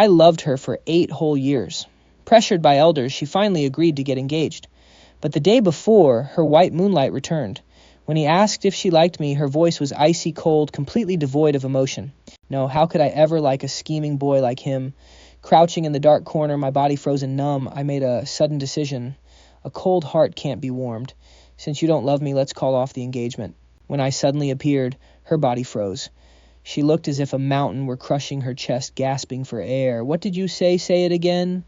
I loved her for 8 whole years. Pressured by elders, she finally agreed to get engaged. But the day before, her white moonlight returned. When he asked if she liked me, her voice was icy cold, completely devoid of emotion. No, how could I ever like a scheming boy like him? Crouching in the dark corner, my body frozen numb, I made a sudden decision. A cold heart can't be warmed. Since you don't love me, let's call off the engagement. When I suddenly appeared, her body froze. She looked as if a mountain were crushing her chest, gasping for air. What did you say? Say it again.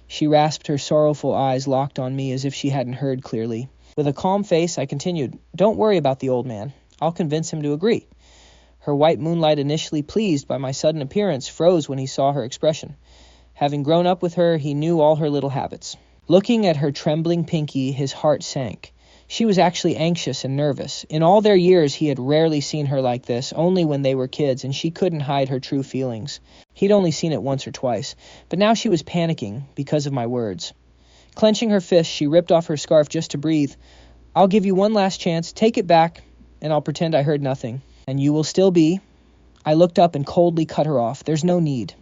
She rasped, her sorrowful eyes locked on me as if she hadn't heard clearly. With a calm face, I continued, Don't worry about the old man. I'll convince him to agree. Her white moonlight, initially pleased by my sudden appearance, froze when he saw her expression. Having grown up with her, he knew all her little habits. Looking at her trembling pinky, his heart sank. She was actually anxious and nervous. In all their years, he had rarely seen her like this, only when they were kids, and she couldn't hide her true feelings. He'd only seen it once or twice, but now she was panicking because of my words. Clenching her fist, she ripped off her scarf just to breathe. I'll give you one last chance. Take it back, and I'll pretend I heard nothing. And you will still be. I looked up and coldly cut her off. There's no need.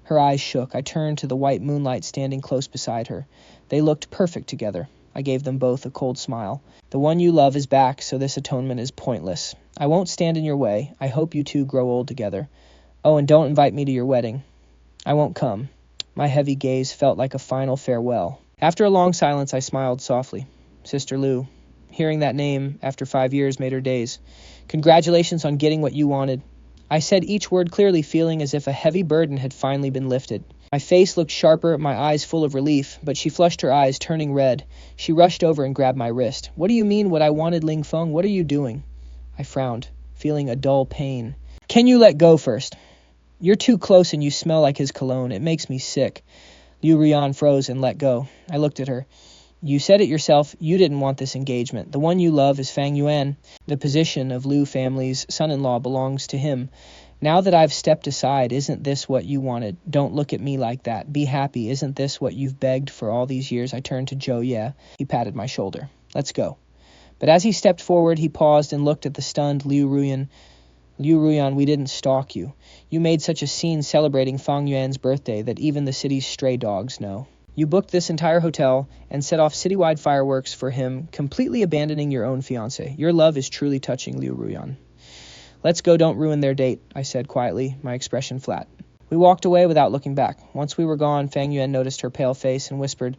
Her eyes shook. I turned to the white moonlight standing close beside her. They looked perfect together. I gave them both a cold smile. The one you love is back, so this atonement is pointless. I won't stand in your way. I hope you two grow old together. Oh, and don't invite me to your wedding. I won't come. My heavy gaze felt like a final farewell. After a long silence, I smiled softly. Sister Liu. Hearing that name after 5 years made her daze. Congratulations on getting what you wanted. I said each word clearly, feeling as if a heavy burden had finally been lifted. My face looked sharper, my eyes full of relief, but she flushed her eyes, turning red. She rushed over and grabbed my wrist. What do you mean what I wanted, Ling Feng? What are you doing? I frowned, feeling a dull pain. Can you let go first? You're too close and you smell like his cologne. It makes me sick. Liu Ruyan froze and let go. I looked at her. You said it yourself. You didn't want this engagement. The one you love is Fang Yuan. The position of Liu family's son-in-law belongs to him. Now that I've stepped aside, isn't this what you wanted? Don't look at me like that. Be happy. Isn't this what you've begged for all these years? I turned to Zhou Ye. He patted my shoulder. Let's go. But as he stepped forward, he paused and looked at the stunned Liu Ruyan. Liu Ruyan, we didn't stalk you. You made such a scene celebrating Fang Yuan's birthday that even the city's stray dogs know. You booked this entire hotel and set off citywide fireworks for him, completely abandoning your own fiancé. Your love is truly touching, Liu Ruyan. Let's go, don't ruin their date, I said quietly, my expression flat. We walked away without looking back. Once we were gone, Fang Yuan noticed her pale face and whispered,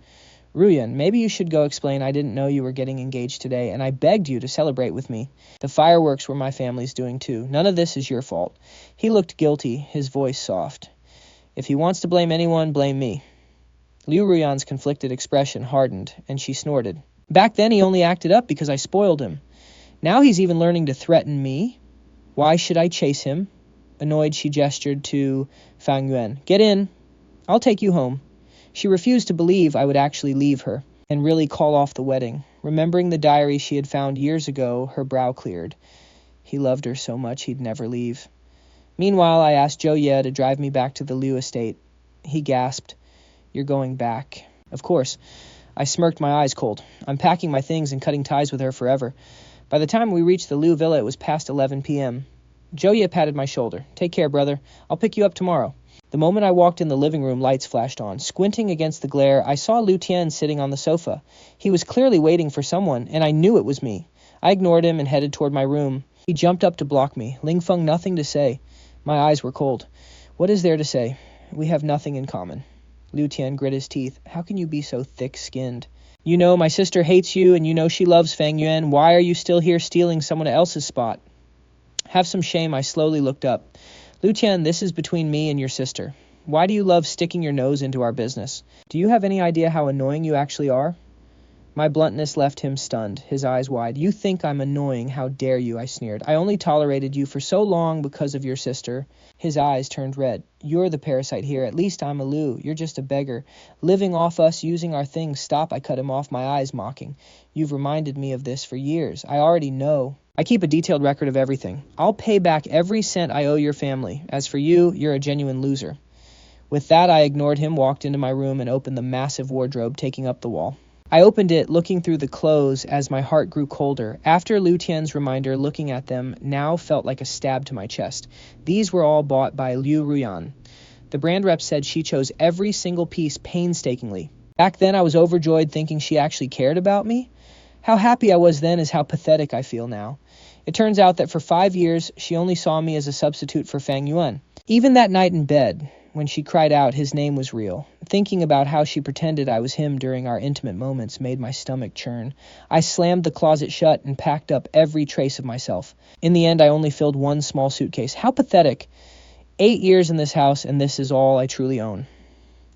Ruyan, maybe you should go explain I didn't know you were getting engaged today, and I begged you to celebrate with me. The fireworks were my family's doing too. None of this is your fault. He looked guilty, his voice soft. If he wants to blame anyone, blame me. Liu Ruyan's conflicted expression hardened, and she snorted. Back then he only acted up because I spoiled him. Now he's even learning to threaten me. Why should I chase him? Annoyed, she gestured to Fang Yuan. Get in. I'll take you home. She refused to believe I would actually leave her and really call off the wedding. Remembering the diary she had found years ago, her brow cleared. He loved her so much he'd never leave. Meanwhile, I asked Zhou Ye to drive me back to the Liu estate. He gasped. You're going back. Of course. I smirked, my eyes cold. I'm packing my things and cutting ties with her forever. By the time we reached the Liu villa, it was past 11 p.m. Zhou Ye patted my shoulder. Take care, brother. I'll pick you up tomorrow. The moment I walked in the living room, lights flashed on. Squinting against the glare, I saw Liu Tian sitting on the sofa. He was clearly waiting for someone, and I knew it was me. I ignored him and headed toward my room. He jumped up to block me. Ling Feng, nothing to say. My eyes were cold. What is there to say? We have nothing in common. Liu Tian grit his teeth. How can you be so thick-skinned? You know my sister hates you, and you know she loves Fang Yuan. Why are you still here stealing someone else's spot? Have some shame. I slowly looked up. Liu Tian, this is between me and your sister. Why do you love sticking your nose into our business? Do you have any idea how annoying you actually are? My bluntness left him stunned, his eyes wide. You think I'm annoying? How dare you? I sneered. I only tolerated you for so long because of your sister. His eyes turned red. You're the parasite here. At least I'm a Liu. You're just a beggar. Living off us, using our things. Stop, I cut him off, my eyes mocking. You've reminded me of this for years. I already know. I keep a detailed record of everything. I'll pay back every cent I owe your family. As for you, you're a genuine loser. With that, I ignored him, walked into my room, and opened the massive wardrobe taking up the wall. I opened it, looking through the clothes as my heart grew colder. After Liu Tian's reminder, looking at them now felt like a stab to my chest. These were all bought by Liu Ruyan. The brand rep said she chose every single piece painstakingly. Back then I was overjoyed thinking she actually cared about me. How happy I was then is how pathetic I feel now. It turns out that for 5 years, she only saw me as a substitute for Fang Yuan. Even that night in bed, when she cried out his name was real, thinking about how she pretended I was him during our intimate moments made my stomach churn. I slammed the closet shut and packed up every trace of myself. In the end, I only filled one small suitcase. How pathetic. 8 years in this house, and this is all I truly own.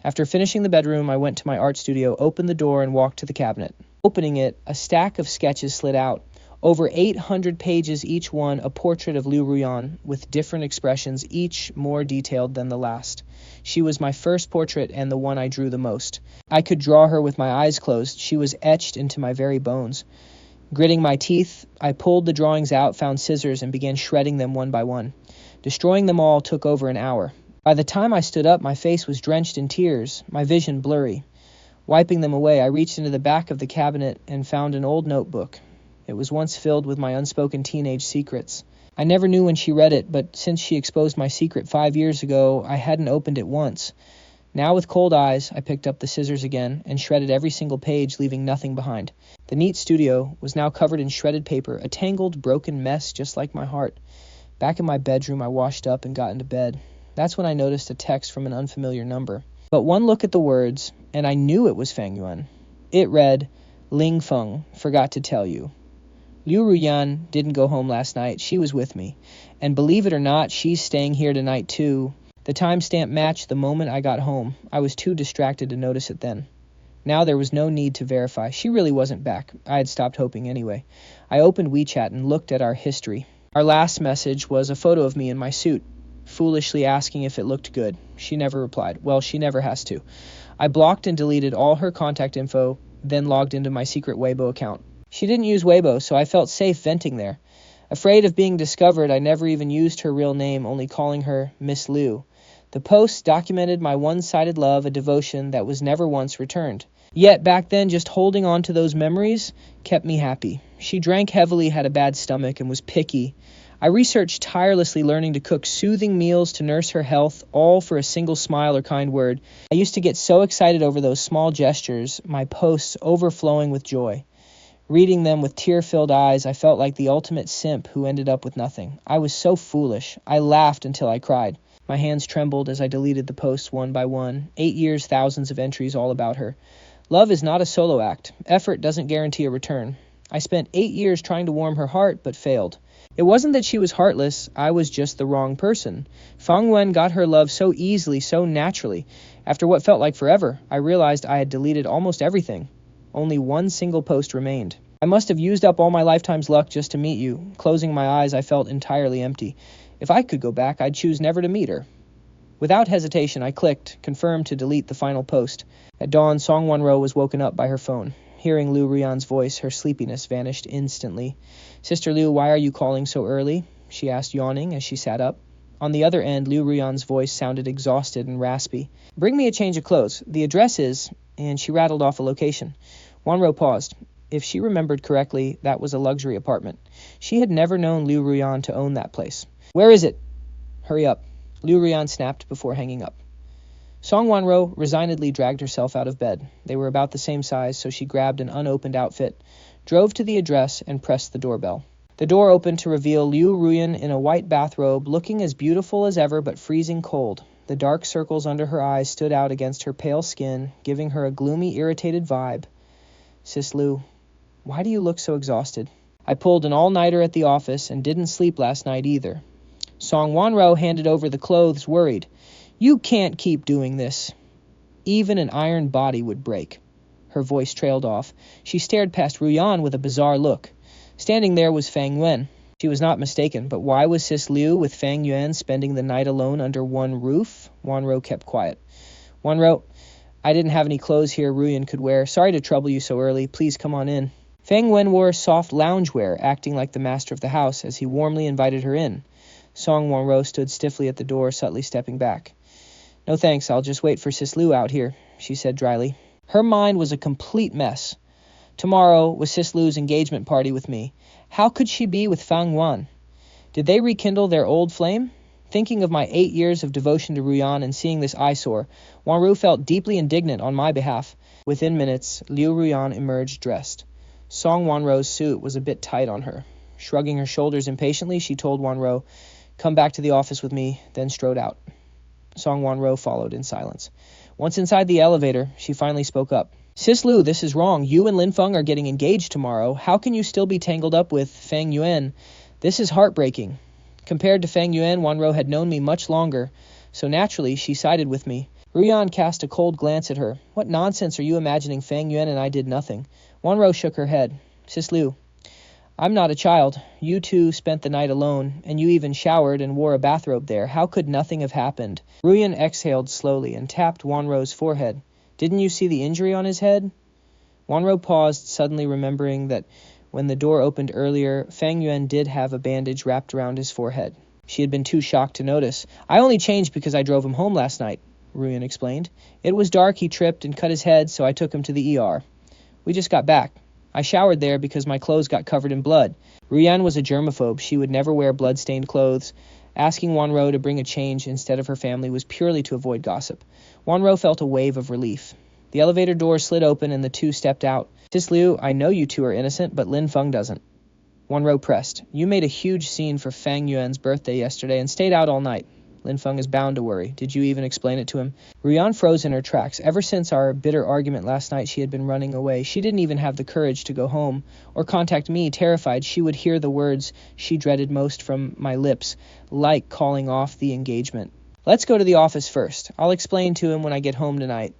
After finishing the bedroom, I went to my art studio, opened the door, and walked to the cabinet. Opening it, a stack of sketches slid out. Over 800 pages, each one a portrait of Liu Ruyan, with different expressions, each more detailed than the last. She was my first portrait and the one I drew the most. I could draw her with my eyes closed. She was etched into my very bones. Gritting my teeth, I pulled the drawings out, found scissors, and began shredding them one by one. Destroying them all took over an hour. By the time I stood up, my face was drenched in tears, my vision blurry. Wiping them away, I reached into the back of the cabinet and found an old notebook. It was once filled with my unspoken teenage secrets. I never knew when she read it, but since she exposed my secret 5 years ago, I hadn't opened it once. Now with cold eyes, I picked up the scissors again and shredded every single page, leaving nothing behind. The neat studio was now covered in shredded paper, a tangled, broken mess just like my heart. Back in my bedroom, I washed up and got into bed. That's when I noticed a text from an unfamiliar number. But one look at the words, and I knew it was Fang Yuan. It read, Ling Feng, forgot to tell you. Liu Ruyan didn't go home last night. She was with me. And believe it or not, she's staying here tonight too. The timestamp matched the moment I got home. I was too distracted to notice it then. Now there was no need to verify. She really wasn't back. I had stopped hoping anyway. I opened WeChat and looked at our history. Our last message was a photo of me in my suit, foolishly asking if it looked good. She never replied. Well, she never has to. I blocked and deleted all her contact info, then logged into my secret Weibo account. She didn't use Weibo, so I felt safe venting there. Afraid of being discovered, I never even used her real name, only calling her Miss Liu. The posts documented my one-sided love, a devotion that was never once returned. Yet back then, just holding on to those memories kept me happy. She drank heavily, had a bad stomach, and was picky. I researched tirelessly, learning to cook soothing meals to nurse her health, all for a single smile or kind word. I used to get so excited over those small gestures, my posts overflowing with joy. Reading them with tear-filled eyes, I felt like the ultimate simp who ended up with nothing. I was so foolish. I laughed until I cried. My hands trembled as I deleted the posts one by one. 8 years, thousands of entries all about her. Love is not a solo act. Effort doesn't guarantee a return. I spent 8 years trying to warm her heart, but failed. It wasn't that she was heartless. I was just the wrong person. Fang Yuan got her love so easily, so naturally. After what felt like forever, I realized I had deleted almost everything. Only one single post remained. I must have used up all my lifetime's luck just to meet you. Closing my eyes, I felt entirely empty. If I could go back, I'd choose never to meet her. Without hesitation, I clicked, confirmed to delete the final post. At dawn, Song Wonro was woken up by her phone. Hearing Liu Ruyan's voice, her sleepiness vanished instantly. Sister Liu, why are you calling so early? She asked, yawning as she sat up. On the other end, Liu Ruyan's voice sounded exhausted and raspy. Bring me a change of clothes. The address is... And she rattled off a location. Wonro paused. If she remembered correctly, that was a luxury apartment. She had never known Liu Ruyan to own that place. Where is it? Hurry up. Liu Ruyan snapped before hanging up. Song Wonro resignedly dragged herself out of bed. They were about the same size, so she grabbed an unopened outfit, drove to the address, and pressed the doorbell. The door opened to reveal Liu Ruyan in a white bathrobe, looking as beautiful as ever but freezing cold. The dark circles under her eyes stood out against her pale skin, giving her a gloomy, irritated vibe. Sis Liu, why do you look so exhausted? I pulled an all-nighter at the office and didn't sleep last night either. Song Wonro handed over the clothes, worried. You can't keep doing this. Even an iron body would break. Her voice trailed off. She stared past Ruyan with a bizarre look. Standing there was Fang Yuan. She was not mistaken, but why was Sis Liu with Fang Yuan spending the night alone under one roof? Wonro kept quiet. Wonro, I didn't have any clothes here Ruyan could wear. Sorry to trouble you so early. Please come on in. Fang Yuan wore soft loungewear, acting like the master of the house as he warmly invited her in. Song Wonro stood stiffly at the door, subtly stepping back. No thanks, I'll just wait for Sis Liu out here, she said dryly. Her mind was a complete mess. Tomorrow was Sis Liu's engagement party with me. How could she be with Fang Yuan? Did they rekindle their old flame? Thinking of my 8 years of devotion to Ruyan and seeing this eyesore, Wanru felt deeply indignant on my behalf. Within minutes, Liu Ruyan emerged dressed. Song Wanro's suit was a bit tight on her. Shrugging her shoulders impatiently, she told Wanro, "Come back to the office with me," then strode out. Song Wanro followed in silence. Once inside the elevator, she finally spoke up. "Sis Liu, this is wrong. You and Ling Feng are getting engaged tomorrow. How can you still be tangled up with Fang Yuan? This is heartbreaking." Compared to Fang Yuan, Wanro had known me much longer, so naturally she sided with me. Ruyan cast a cold glance at her. "What nonsense are you imagining? Fang Yuan and I did nothing." Wanro shook her head. "Sis Liu, I'm not a child. You two spent the night alone, and you even showered and wore a bathrobe there. How could nothing have happened?" Ruyan exhaled slowly and tapped Wanro's forehead. "Didn't you see the injury on his head?" Wanro paused, suddenly remembering that when the door opened earlier, Fang Yuan did have a bandage wrapped around his forehead. She had been too shocked to notice. "I only changed because I drove him home last night," Ruyan explained. "It was dark, he tripped and cut his head, so I took him to the ER. We just got back. I showered there because my clothes got covered in blood." Ruyan was a germaphobe. She would never wear blood-stained clothes. Asking Wanro to bring a change instead of her family was purely to avoid gossip. Wanro felt a wave of relief. The elevator door slid open and the two stepped out. "Sis Liu, I know you two are innocent, but Ling Feng doesn't." Wanro pressed. "You made a huge scene for Fang Yuan's birthday yesterday and stayed out all night. Ling Feng is bound to worry. Did you even explain it to him?" Ruyan froze in her tracks. Ever since our bitter argument last night, she had been running away. She didn't even have the courage to go home or contact me, terrified she would hear the words she dreaded most from my lips, like calling off the engagement. "Let's go to the office first. I'll explain to him when I get home tonight."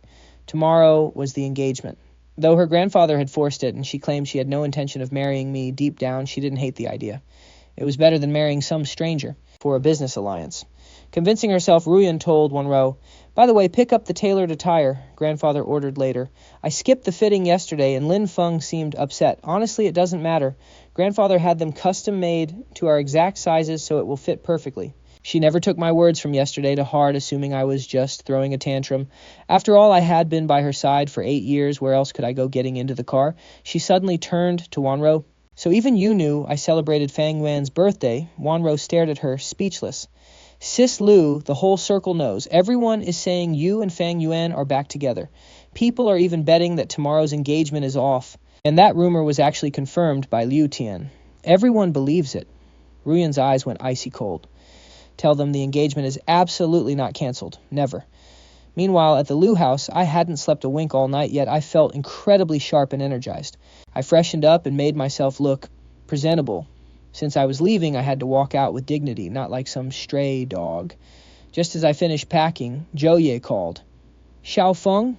Tomorrow was the engagement. Though her grandfather had forced it and she claimed she had no intention of marrying me, deep down she didn't hate the idea. It was better than marrying some stranger for a business alliance. Convincing herself, Ruyan told Wanro, "By the way, pick up the tailored attire," grandfather ordered later. "I skipped the fitting yesterday and Ling Feng seemed upset. Honestly, it doesn't matter. Grandfather had them custom made to our exact sizes so it will fit perfectly." She never took my words from yesterday to heart, assuming I was just throwing a tantrum. After all, I had been by her side for 8 years. Where else could I go getting into the car? She suddenly turned to Wanro. "So even you knew I celebrated Fang Yuan's birthday?" Wanro stared at her, speechless. "Sis Liu, the whole circle knows. Everyone is saying you and Fang Yuan are back together. People are even betting that tomorrow's engagement is off. And that rumor was actually confirmed by Liu Tian. Everyone believes it." Ruyan's eyes went icy cold. "Tell them the engagement is absolutely not canceled. Never." Meanwhile, at the Liu house, I hadn't slept a wink all night, yet I felt incredibly sharp and energized. I freshened up and made myself look presentable. Since I was leaving, I had to walk out with dignity, not like some stray dog. Just as I finished packing, Zhou Ye called. "Xiao Feng,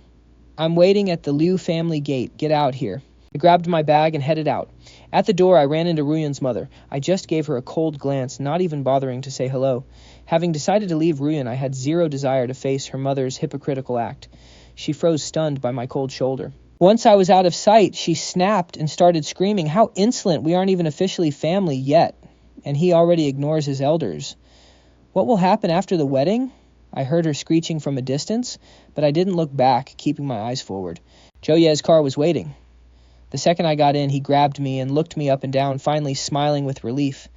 I'm waiting at the Liu family gate. Get out here." I grabbed my bag and headed out. At the door, I ran into Ruyan's mother. I just gave her a cold glance, not even bothering to say hello. Having decided to leave Ruyan, I had zero desire to face her mother's hypocritical act. She froze stunned by my cold shoulder. Once I was out of sight, she snapped and started screaming, "How insolent! We aren't even officially family yet, and he already ignores his elders. What will happen after the wedding?" I heard her screeching from a distance, but I didn't look back, keeping my eyes forward. Zhou Ye's car was waiting. The second I got in, he grabbed me and looked me up and down, finally smiling with relief.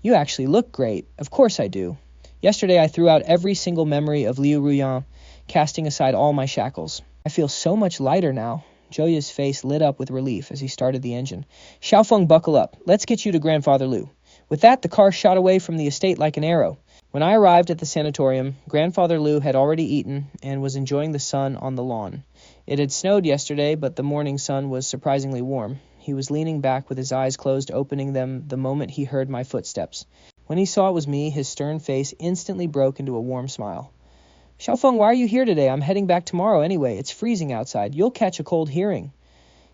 "You actually look great." "Of course I do." Yesterday I threw out every single memory of Liu Ruyan, casting aside all my shackles. "I feel so much lighter now." Zhou Ye's face lit up with relief as he started the engine. "Xiaofeng, buckle up. Let's get you to Grandfather Liu." With that, the car shot away from the estate like an arrow. When I arrived at the sanatorium, Grandfather Liu had already eaten and was enjoying the sun on the lawn. It had snowed yesterday, but the morning sun was surprisingly warm. He was leaning back with his eyes closed, opening them the moment he heard my footsteps. When he saw it was me, his stern face instantly broke into a warm smile. "Xiaofeng, why are you here today? I'm heading back tomorrow anyway. It's freezing outside. You'll catch a cold hearing."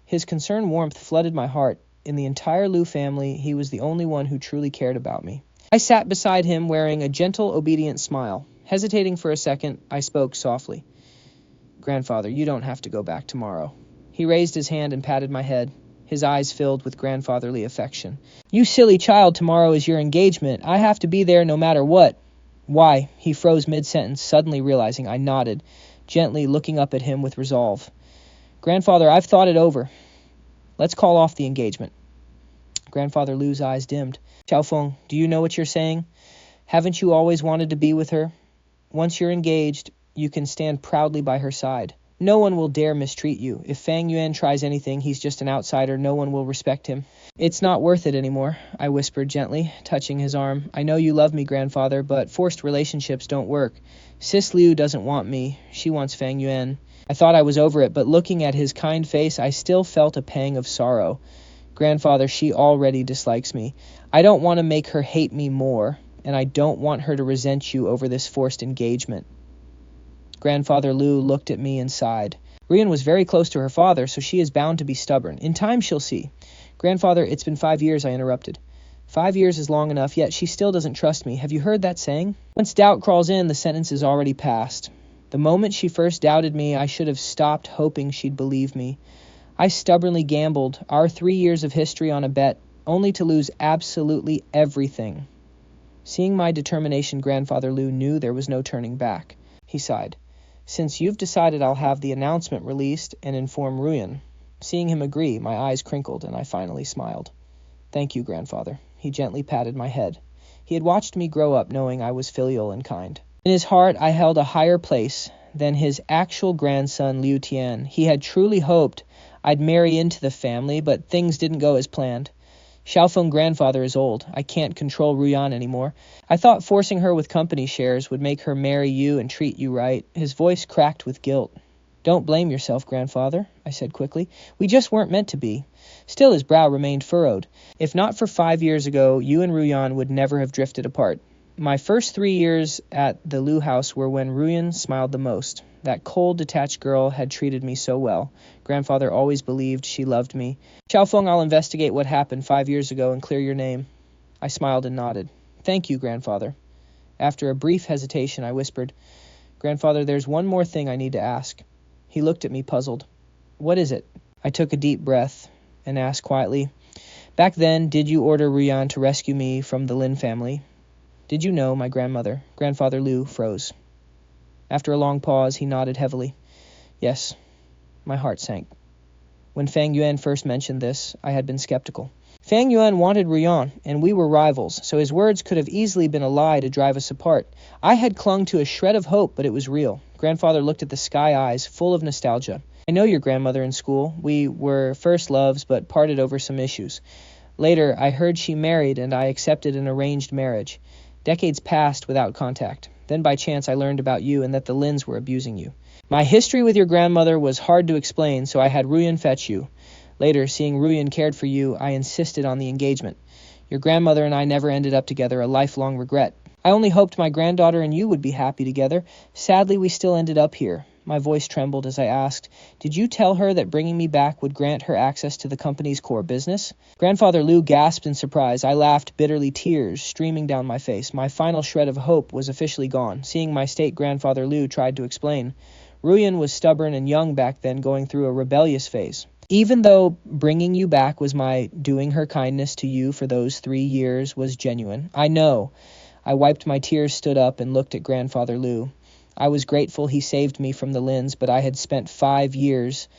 His concerned warmth flooded my heart. In the entire Liu family, he was the only one who truly cared about me. I sat beside him wearing a gentle, obedient smile. Hesitating for a second, I spoke softly. "Grandfather, you don't have to go back tomorrow." He raised his hand and patted my head, his eyes filled with grandfatherly affection. "You silly child, tomorrow is your engagement. I have to be there no matter what." "Why?" He froze mid-sentence, suddenly realizing. I nodded, gently looking up at him with resolve. "Grandfather, I've thought it over. Let's call off the engagement." Grandfather Liu's eyes dimmed. "Xiaofeng, do you know what you're saying?" Haven't you always wanted to be with her? Once you're engaged, you can stand proudly by her side. No one will dare mistreat you. If Fang Yuan tries anything, he's just an outsider. No one will respect him. It's not worth it anymore, I whispered gently, touching his arm. I know you love me, grandfather, but forced relationships don't work. Sis Liu doesn't want me. She wants Fang Yuan. I thought I was over it, but looking at his kind face, I still felt a pang of sorrow. Grandfather, she already dislikes me. I don't want to make her hate me more, and I don't want her to resent you over this forced engagement. Grandfather Liu looked at me and sighed. Ruyan was very close to her father, so she is bound to be stubborn. In time she'll see. Grandfather, it's been 5 years, I interrupted. 5 years is long enough, yet she still doesn't trust me. Have you heard that saying? Once doubt crawls in, the sentence is already passed. The moment she first doubted me, I should have stopped hoping she'd believe me. I stubbornly gambled our 3 years of history on a bet, only to lose absolutely everything. Seeing my determination, Grandfather Liu knew there was no turning back. He sighed. Since you've decided, I'll have the announcement released and inform Ruyan. Seeing him agree, my eyes crinkled and I finally smiled. Thank you, Grandfather. He gently patted my head. He had watched me grow up knowing I was filial and kind. In his heart, I held a higher place than his actual grandson, Liu Tian. He had truly hoped I'd marry into the family, but things didn't go as planned. Xiaofeng grandfather is old. I can't control Ruyan anymore. I thought forcing her with company shares would make her marry you and treat you right. His voice cracked with guilt. Don't blame yourself, grandfather, I said quickly. We just weren't meant to be. Still his brow remained furrowed. If not for 5 years ago, you and Ruyan would never have drifted apart. My first 3 years at the Liu house were when Ruyan smiled the most. That cold, detached girl had treated me so well. Grandfather always believed she loved me. Xiaofeng, I'll investigate what happened 5 years ago and clear your name. I smiled and nodded. Thank you, Grandfather. After a brief hesitation, I whispered, Grandfather, there's one more thing I need to ask. He looked at me puzzled. What is it? I took a deep breath and asked quietly, Back then, did you order Ruyan to rescue me from the Lin family? Did you know my grandmother? Grandfather Liu froze. After a long pause, he nodded heavily. Yes. My heart sank. When Fang Yuan first mentioned this, I had been skeptical. Fang Yuan wanted Ruyan, and we were rivals, so his words could have easily been a lie to drive us apart. I had clung to a shred of hope, but it was real. Grandfather looked at the sky eyes, full of nostalgia. I know your grandmother in school. We were first loves, but parted over some issues. Later, I heard she married, and I accepted an arranged marriage. Decades passed without contact. Then by chance I learned about you and that the Lins were abusing you. My history with your grandmother was hard to explain, so I had Ruyan fetch you. Later, seeing Ruyan cared for you, I insisted on the engagement. Your grandmother and I never ended up together, a lifelong regret. I only hoped my granddaughter and you would be happy together. Sadly, we still ended up here. My voice trembled as I asked, Did you tell her that bringing me back would grant her access to the company's core business? Grandfather Liu gasped in surprise. I laughed bitterly, tears streaming down my face. My final shred of hope was officially gone. Seeing my state, Grandfather Liu tried to explain. Ruyan was stubborn and young back then, going through a rebellious phase. Even though bringing you back was my doing her kindness to you for those 3 years was genuine. I know. I wiped my tears, stood up, and looked at Grandfather Liu. I was grateful he saved me from the Lins, but I had spent 5 years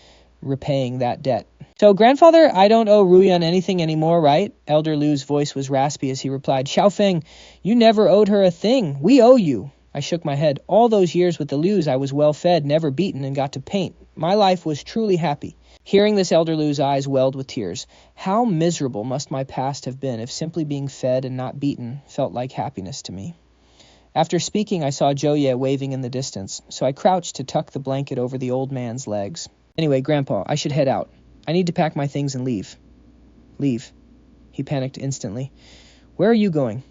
repaying that debt. So, Grandfather, I don't owe Ruyan anything anymore, right? Elder Liu's voice was raspy as he replied, Xiaofeng, you never owed her a thing. We owe you. I shook my head. All those years with the Lius, I was well fed, never beaten, and got to paint. My life was truly happy. Hearing this, Elder Liu's eyes welled with tears. How miserable must my past have been if simply being fed and not beaten felt like happiness to me. After speaking, I saw Zhou waving in the distance, so I crouched to tuck the blanket over the old man's legs. Anyway, Grandpa, I should head out. I need to pack my things and leave. Leave. He panicked instantly. Where are you going?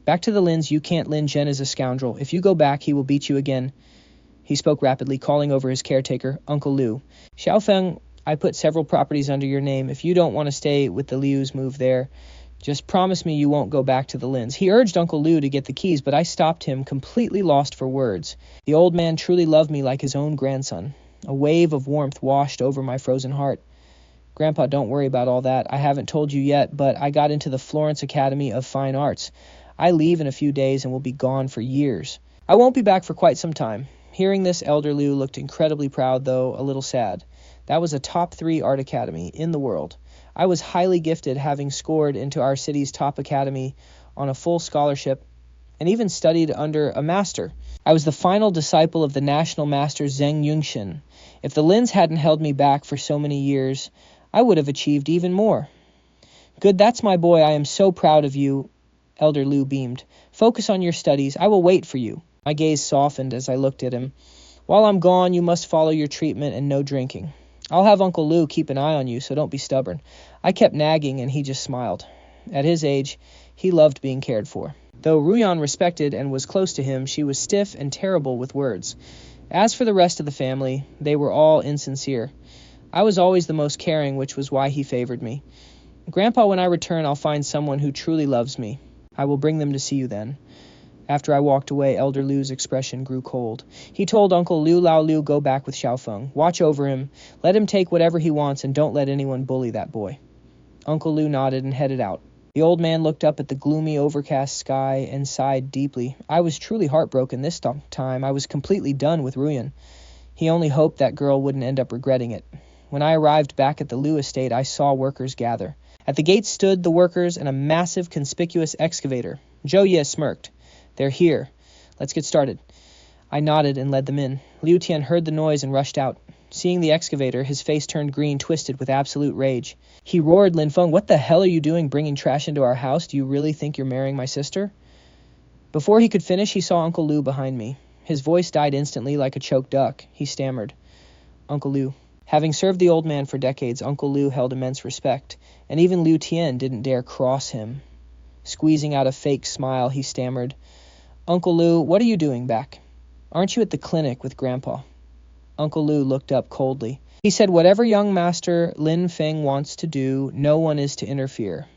Back to the Lins. You can't. Lin Zhen is a scoundrel. If you go back, he will beat you again. He spoke rapidly, calling over his caretaker, Uncle Liu. Xiaofeng, I put several properties under your name. If you don't want to stay with the Lius, move there. Just promise me you won't go back to the Lins. He urged Uncle Liu to get the keys, but I stopped him, completely lost for words. The old man truly loved me like his own grandson. A wave of warmth washed over my frozen heart. Grandpa, don't worry about all that. I haven't told you yet, but I got into the Florence Academy of Fine Arts. I leave in a few days and will be gone for years. I won't be back for quite some time. Hearing this, Elder Liu looked incredibly proud, though a little sad. That was a top 3 art academy in the world. I was highly gifted, having scored into our city's top academy on a full scholarship and even studied under a master. I was the final disciple of the national master Zheng Yunxin. If the Lins hadn't held me back for so many years, I would have achieved even more. Good, that's my boy. I am so proud of you. Elder Liu beamed. Focus on your studies. I will wait for you. My gaze softened as I looked at him. While I'm gone, you must follow your treatment and no drinking. I'll have Uncle Liu keep an eye on you, so don't be stubborn. I kept nagging, and he just smiled. At his age, he loved being cared for. Though Ruyan respected and was close to him, she was stiff and terrible with words. As for the rest of the family, they were all insincere. I was always the most caring, which was why he favored me. Grandpa, when I return, I'll find someone who truly loves me. I will bring them to see you then. After I walked away, Elder Liu's expression grew cold. He told Uncle Liu Lao Liu go back with Xiaofeng. Watch over him, let him take whatever he wants, and don't let anyone bully that boy. Uncle Liu nodded and headed out. The old man looked up at the gloomy, overcast sky and sighed deeply. I was truly heartbroken this time. I was completely done with Ruyan. He only hoped that girl wouldn't end up regretting it. When I arrived back at the Liu estate, I saw workers gather. At the gate stood the workers and a massive, conspicuous excavator. Zhou Ye smirked. They're here. Let's get started. I nodded and led them in. Liu Tian heard the noise and rushed out. Seeing the excavator, his face turned green, twisted with absolute rage. He roared, Ling Feng, what the hell are you doing bringing trash into our house? Do you really think you're marrying my sister? Before he could finish, he saw Uncle Liu behind me. His voice died instantly like a choked duck. He stammered. Uncle Liu. Having served the old man for decades, Uncle Liu held immense respect, and even Liu Tian didn't dare cross him. Squeezing out a fake smile, he stammered, Uncle Liu, what are you doing back? Aren't you at the clinic with Grandpa? Uncle Liu looked up coldly. He said, whatever young master Ling Feng wants to do, no one is to interfere.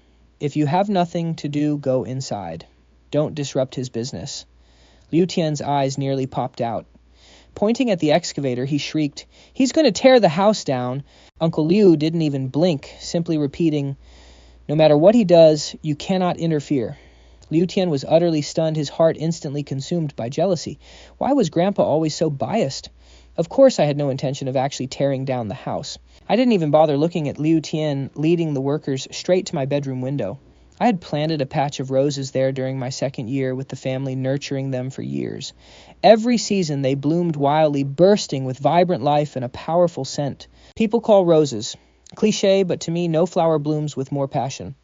If you have nothing to do, go inside. Don't disrupt his business. Liu Tian's eyes nearly popped out. Pointing at the excavator, he shrieked, he's going to tear the house down. Uncle Liu didn't even blink, simply repeating, no matter what he does, you cannot interfere. Liu Tian was utterly stunned, his heart instantly consumed by jealousy. Why was Grandpa always so biased? Of course I had no intention of actually tearing down the house. I didn't even bother looking at Liu Tian leading the workers straight to my bedroom window. I had planted a patch of roses there during my second year with the family, nurturing them for years. Every season they bloomed wildly, bursting with vibrant life and a powerful scent. People call roses. Cliché, but to me no flower blooms with more passion.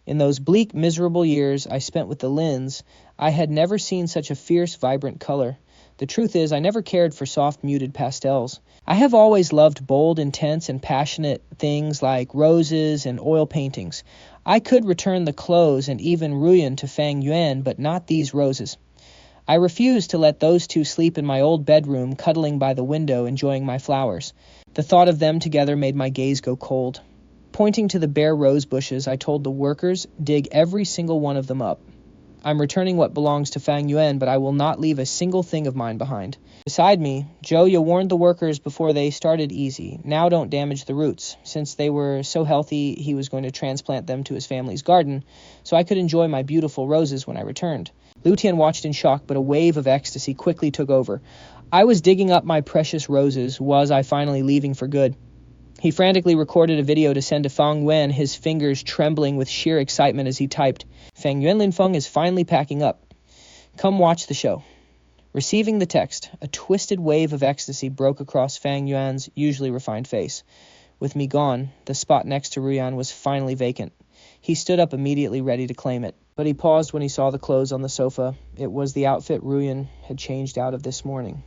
In those bleak, miserable years I spent with the Lins, I had never seen such a fierce, vibrant color. The truth is, I never cared for soft, muted pastels. I have always loved bold, intense, and passionate things like roses and oil paintings. I could return the clothes and even Ruyan to Fang Yuan, but not these roses. I refused to let those two sleep in my old bedroom, cuddling by the window, enjoying my flowers. The thought of them together made my gaze go cold. Pointing to the bare rose bushes, I told the workers, dig every single one of them up. I'm returning what belongs to Fang Yuan, but I will not leave a single thing of mine behind. Beside me, Zhou Ye warned the workers before they started easy. Now don't damage the roots. Since they were so healthy, he was going to transplant them to his family's garden, so I could enjoy my beautiful roses when I returned. Liu Tian watched in shock, but a wave of ecstasy quickly took over. I was digging up my precious roses. Was I finally leaving for good? He frantically recorded a video to send to Fang Yuan, his fingers trembling with sheer excitement as he typed, Fang Yuan Ling Feng is finally packing up. Come watch the show. Receiving the text, a twisted wave of ecstasy broke across Fang Yuan's usually refined face. With me gone, the spot next to Ruyan was finally vacant. He stood up immediately, ready to claim it. But he paused when he saw the clothes on the sofa. It was the outfit Ruyan had changed out of this morning.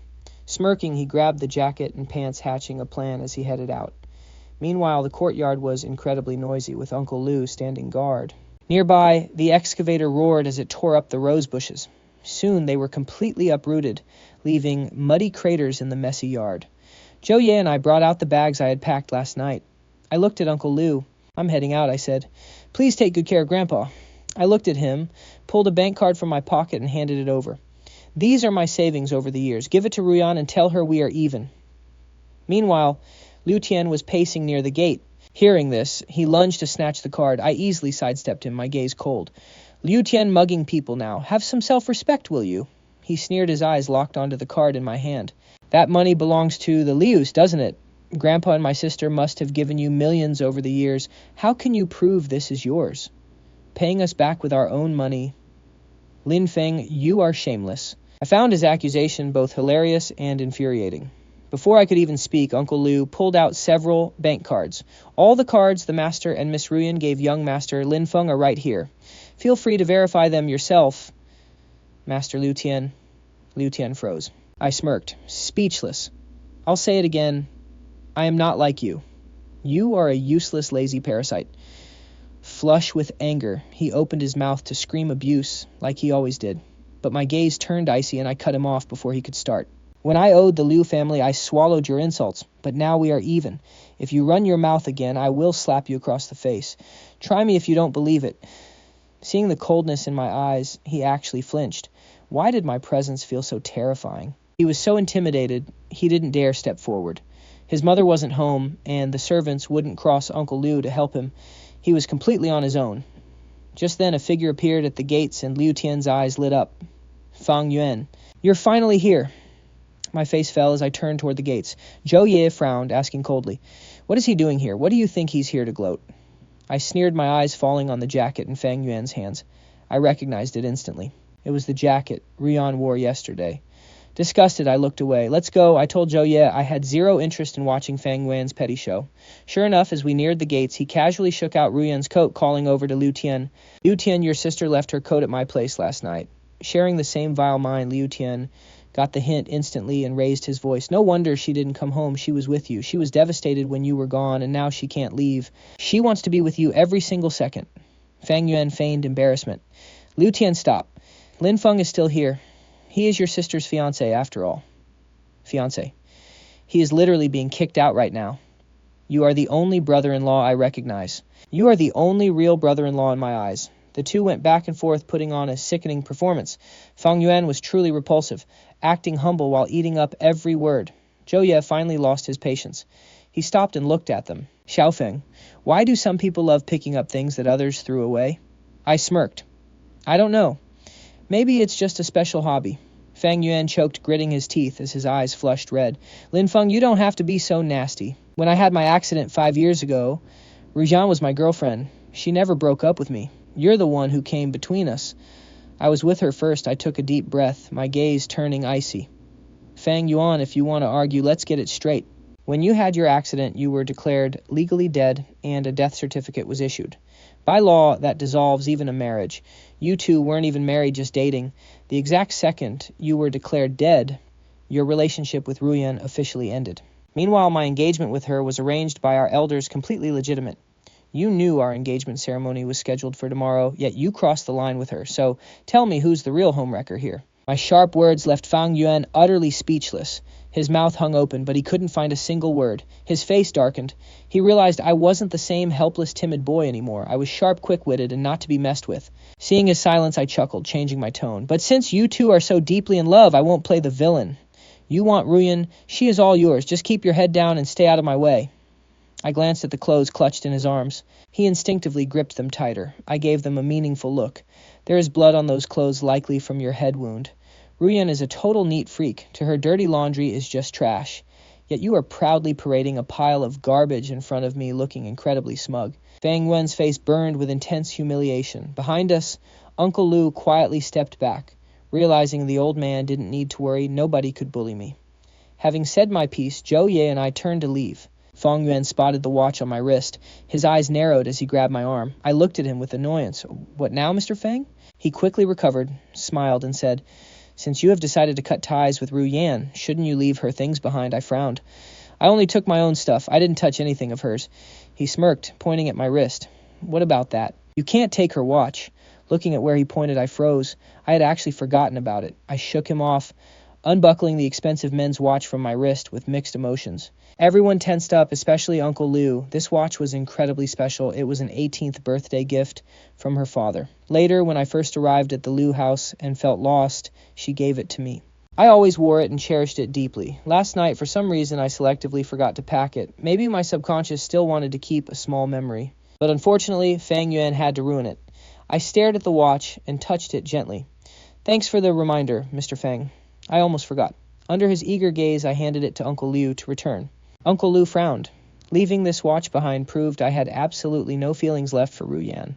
Smirking, he grabbed the jacket and pants, hatching a plan as he headed out. Meanwhile, the courtyard was incredibly noisy, with Uncle Liu standing guard. Nearby, the excavator roared as it tore up the rose bushes. Soon they were completely uprooted, leaving muddy craters in the messy yard. Zhou Ye and I brought out the bags I had packed last night. I looked at Uncle Liu. I'm heading out, I said. Please take good care of Grandpa. I looked at him, pulled a bank card from my pocket and handed it over. These are my savings over the years. Give it to Ruyan and tell her we are even. Meanwhile, Liu Tian was pacing near the gate. Hearing this, he lunged to snatch the card. I easily sidestepped him, my gaze cold. Liu Tian mugging people now. Have some self-respect, will you? He sneered, his eyes locked onto the card in my hand. That money belongs to the Lius, doesn't it? Grandpa and my sister must have given you millions over the years. How can you prove this is yours? Paying us back with our own money. Ling Feng, you are shameless. I found his accusation both hilarious and infuriating. Before I could even speak, Uncle Liu pulled out several bank cards. All the cards the master and Miss Ruyan gave young Master Ling Feng are right here. Feel free to verify them yourself. Master Liu Tian. Liu Tian froze. I smirked, speechless. I'll say it again. I am not like you. You are a useless, lazy parasite. Flush with anger, he opened his mouth to scream abuse, like he always did. But my gaze turned icy and I cut him off before he could start. When I owed the Liu family, I swallowed your insults, but now we are even. If you run your mouth again, I will slap you across the face. Try me if you don't believe it. Seeing the coldness in my eyes, he actually flinched. Why did my presence feel so terrifying? He was so intimidated, he didn't dare step forward. His mother wasn't home, and the servants wouldn't cross Uncle Liu to help him. He was completely on his own. Just then a figure appeared at the gates and Liu Tian's eyes lit up. Fang Yuan. You're finally here. My face fell as I turned toward the gates. Zhou Ye frowned, asking coldly, what is he doing here? What do you think he's here to gloat? I sneered, my eyes falling on the jacket in Fang Yuan's hands. I recognized it instantly. It was the jacket Ruyan wore yesterday. Disgusted, I looked away. Let's go, I told Zhou Ye I had zero interest in watching Fang Yuan's petty show. Sure enough, as we neared the gates, he casually shook out Ruyan's coat, calling over to Liu Tian. Liu Tian, your sister left her coat at my place last night. Sharing the same vile mind, Liu Tian got the hint instantly and raised his voice. No wonder she didn't come home. She was with you. She was devastated when you were gone, and now she can't leave. She wants to be with you every single second. Fang Yuan feigned embarrassment. Liu Tian, stop. Ling Feng is still here. He is your sister's fiancé, after all. Fiancé. He is literally being kicked out right now. You are the only brother-in-law I recognize. You are the only real brother-in-law in my eyes. The two went back and forth, putting on a sickening performance. Fang Yuan was truly repulsive, acting humble while eating up every word. Zhou Ye finally lost his patience. He stopped and looked at them. Xiaofeng, why do some people love picking up things that others threw away? I smirked. I don't know. Maybe it's just a special hobby. Fang Yuan choked, gritting his teeth as his eyes flushed red. Ling Feng, you don't have to be so nasty. When I had my accident 5 years ago, Ruyan was my girlfriend. She never broke up with me. You're the one who came between us. I was with her first. I took a deep breath, my gaze turning icy. Fang Yuan, if you want to argue, let's get it straight. When you had your accident, you were declared legally dead and a death certificate was issued. By law, that dissolves even a marriage. You two weren't even married, just dating. The exact second you were declared dead, your relationship with Ruyan officially ended. Meanwhile, my engagement with her was arranged by our elders, completely legitimate. You knew our engagement ceremony was scheduled for tomorrow, yet you crossed the line with her. So tell me who's the real homewrecker here. My sharp words left Fang Yuan utterly speechless. His mouth hung open, but he couldn't find a single word. His face darkened. He realized I wasn't the same helpless, timid boy anymore. I was sharp, quick-witted, and not to be messed with. Seeing his silence, I chuckled, changing my tone. But since you two are so deeply in love, I won't play the villain. You want Ruyan, she is all yours. Just keep your head down and stay out of my way. I glanced at the clothes clutched in his arms. He instinctively gripped them tighter. I gave them a meaningful look. There is blood on those clothes, likely from your head wound. Ruyan is a total neat freak. To her, dirty laundry is just trash. Yet you are proudly parading a pile of garbage in front of me, looking incredibly smug. Fang Yuan's face burned with intense humiliation. Behind us, Uncle Liu quietly stepped back, realizing the old man didn't need to worry. Nobody could bully me. Having said my piece, Zhou Ye and I turned to leave. Fang Yuan spotted the watch on my wrist. His eyes narrowed as he grabbed my arm. I looked at him with annoyance. What now, Mr. Feng? He quickly recovered, smiled, and said, Since you have decided to cut ties with Ruyan, shouldn't you leave her things behind? I frowned. I only took my own stuff. I didn't touch anything of hers. He smirked, pointing at my wrist. What about that? You can't take her watch. Looking at where he pointed, I froze. I had actually forgotten about it. I shook him off, unbuckling the expensive men's watch from my wrist with mixed emotions. Everyone tensed up, especially Uncle Liu. This watch was incredibly special. It was an 18th birthday gift from her father. Later, when I first arrived at the Liu house and felt lost, she gave it to me. I always wore it and cherished it deeply. Last night, for some reason, I selectively forgot to pack it. Maybe my subconscious still wanted to keep a small memory. But unfortunately, Fang Yuan had to ruin it. I stared at the watch and touched it gently. Thanks for the reminder, Mr. Feng. I almost forgot. Under his eager gaze, I handed it to Uncle Liu to return. Uncle Liu frowned. Leaving this watch behind proved I had absolutely no feelings left for Ruyan.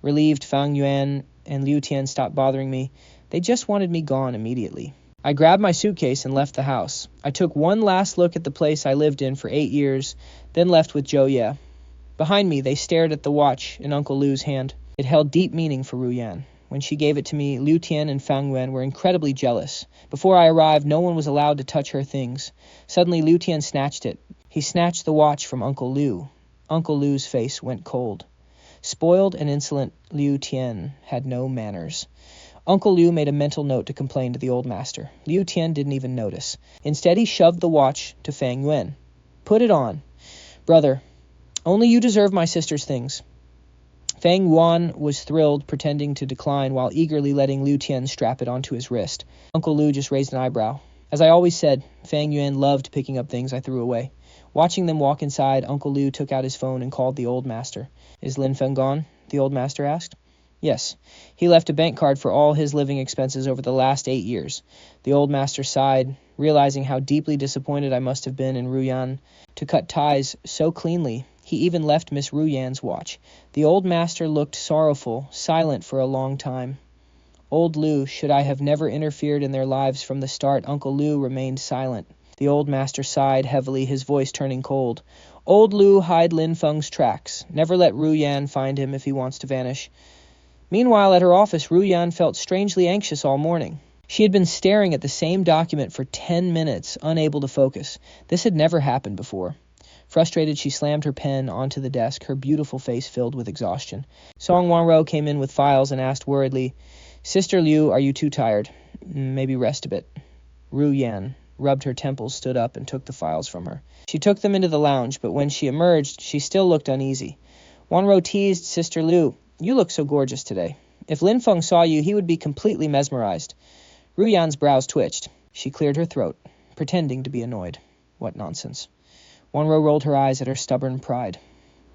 Relieved, Fang Yuan and Liu Tian stopped bothering me. They just wanted me gone immediately. I grabbed my suitcase and left the house. I took one last look at the place I lived in for 8 years, then left with Zhou Ye. Behind me, they stared at the watch in Uncle Liu's hand. It held deep meaning for Ruyan. When she gave it to me, Liu Tian and Fang Yuan were incredibly jealous. Before I arrived, no one was allowed to touch her things. Suddenly, Liu Tian snatched it. He snatched the watch from Uncle Liu. Uncle Liu's face went cold. Spoiled and insolent, Liu Tian had no manners. Uncle Liu made a mental note to complain to the old master. Liu Tian didn't even notice. Instead, he shoved the watch to Fang Yuan. "Put it on. Brother, only you deserve my sister's things." Fang Yuan was thrilled, pretending to decline while eagerly letting Liu Tian strap it onto his wrist. Uncle Liu just raised an eyebrow. As I always said, Fang Yuan loved picking up things I threw away. Watching them walk inside, Uncle Liu took out his phone and called the old master. "Is Ling Feng gone?" the old master asked. "Yes. He left a bank card for all his living expenses over the last 8 years. The old master sighed, realizing how deeply disappointed I must have been in Ruyan to cut ties so cleanly. He even left Miss Ruyan's watch. The old master looked sorrowful, silent for a long time. Old Liu, should I have never interfered in their lives from the start? Uncle Liu remained silent. The old master sighed heavily, his voice turning cold. Old Liu hide Ling Feng's tracks. Never let Ruyan find him if he wants to vanish. Meanwhile, at her office, Ruyan felt strangely anxious all morning. She had been staring at the same document for 10 minutes, unable to focus. This had never happened before. Frustrated, she slammed her pen onto the desk, her beautiful face filled with exhaustion. Song Wanro came in with files and asked worriedly, "Sister Liu, are you too tired? Maybe rest a bit." Ruyan rubbed her temples, stood up, and took the files from her. She took them into the lounge, but when she emerged, she still looked uneasy. Wanro teased Sister Liu, "You look so gorgeous today. If Ling Feng saw you, he would be completely mesmerized." Ruyan's brows twitched. She cleared her throat, pretending to be annoyed. What nonsense. Wanro rolled her eyes at her stubborn pride.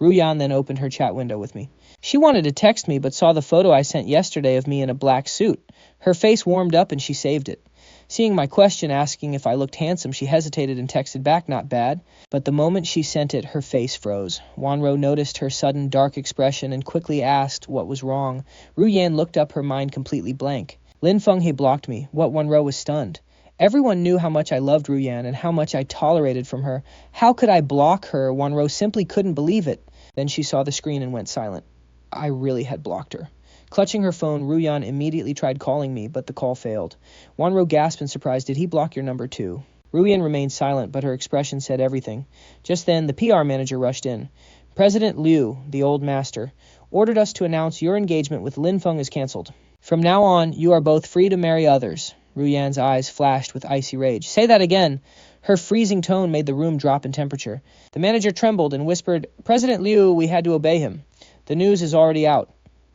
Ruyan then opened her chat window with me. She wanted to text me, but saw the photo I sent yesterday of me in a black suit. Her face warmed up and she saved it. Seeing my question asking if I looked handsome, she hesitated and texted back, "Not bad." But the moment she sent it, her face froze. Wanro noticed her sudden dark expression and quickly asked what was wrong. Ruyan looked up, her mind completely blank. Ling Feng had blocked me. What? Wanro was stunned. Everyone knew how much I loved Ruyan and how much I tolerated from her. How could I block her? Wanro simply couldn't believe it. Then she saw the screen and went silent. I really had blocked her. Clutching her phone, Ruyan immediately tried calling me, but the call failed. Wanro gasped in surprise, "Did he block your number too?" Ruyan remained silent, but her expression said everything. Just then, the PR manager rushed in. "President Liu, the old master, ordered us to announce your engagement with Ling Feng is cancelled. From now on, you are both free to marry others." Ruyan's eyes flashed with icy rage. "Say that again." Her freezing tone made the room drop in temperature. The manager trembled and whispered, "President Liu, we had to obey him. The news is already out."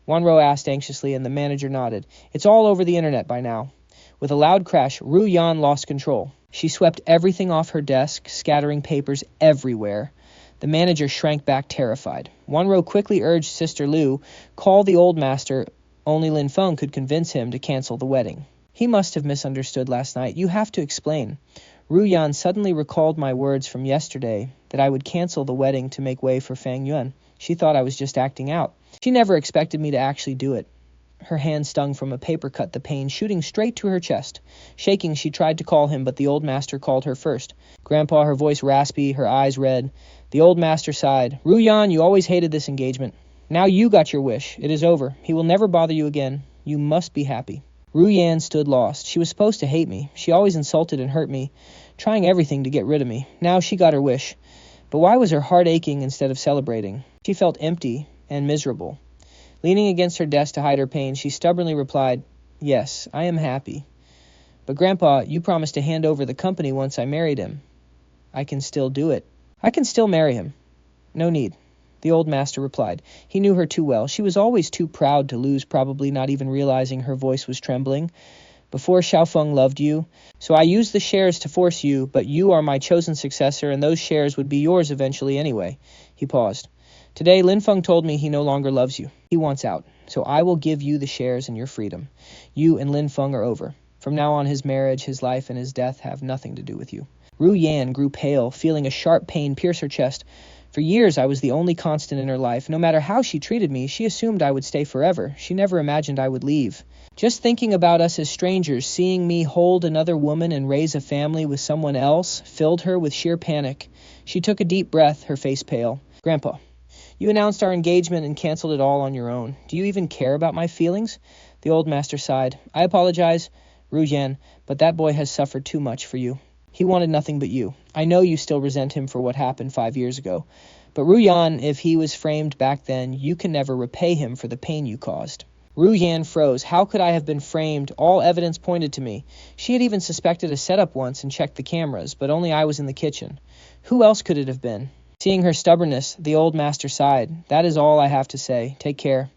Wanro asked anxiously, and the manager nodded. "It's all over the internet by now." With a loud crash, Ruyan lost control. She swept everything off her desk, scattering papers everywhere. The manager shrank back, terrified. Wanro quickly urged Sister Liu, "Call the old master. Only Ling Feng could convince him to cancel the wedding." "He must have misunderstood last night. You have to explain." Ruyan suddenly recalled my words from yesterday that I would cancel the wedding to make way for Fang Yuan. She thought I was just acting out. She never expected me to actually do it. Her hand stung from a paper cut, the pain shooting straight to her chest. Shaking, she tried to call him, but the old master called her first. "Grandpa," her voice raspy, her eyes red. The old master sighed. "Ruyan, you always hated this engagement. Now you got your wish. It is over. He will never bother you again. You must be happy." Ruyan stood lost. She was supposed to hate me. She always insulted and hurt me, trying everything to get rid of me. Now she got her wish. But why was her heart aching instead of celebrating? She felt empty and miserable. Leaning against her desk to hide her pain, she stubbornly replied, "Yes, I am happy. But Grandpa, you promised to hand over the company once I married him." "I can still do it. I can still marry him." "No need," the old master replied. He knew her too well. She was always too proud to lose, probably not even realizing her voice was trembling. "Before Xiaofeng loved you, so I used the shares to force you, but you are my chosen successor, and those shares would be yours eventually anyway." He paused. "Today, Ling Feng told me he no longer loves you. He wants out. So I will give you the shares and your freedom. You and Ling Feng are over. From now on, his marriage, his life, and his death have nothing to do with you." Ruyan grew pale, feeling a sharp pain pierce her chest. For years, I was the only constant in her life. No matter how she treated me, she assumed I would stay forever. She never imagined I would leave. Just thinking about us as strangers, seeing me hold another woman and raise a family with someone else, filled her with sheer panic. She took a deep breath, her face pale. Grandpa, you announced our engagement and canceled it all on your own. Do you even care about my feelings? The old master sighed. I apologize, Ruyan, but that boy has suffered too much for you. He wanted nothing but you. I know you still resent him for what happened 5 years ago. But Ruyan, if he was framed back then, you can never repay him for the pain you caused. Ruyan froze. How could I have been framed? All evidence pointed to me. She had even suspected a setup once and checked the cameras, but only I was in the kitchen. Who else could it have been? Seeing her stubbornness, the old master sighed. That is all I have to say. Take care.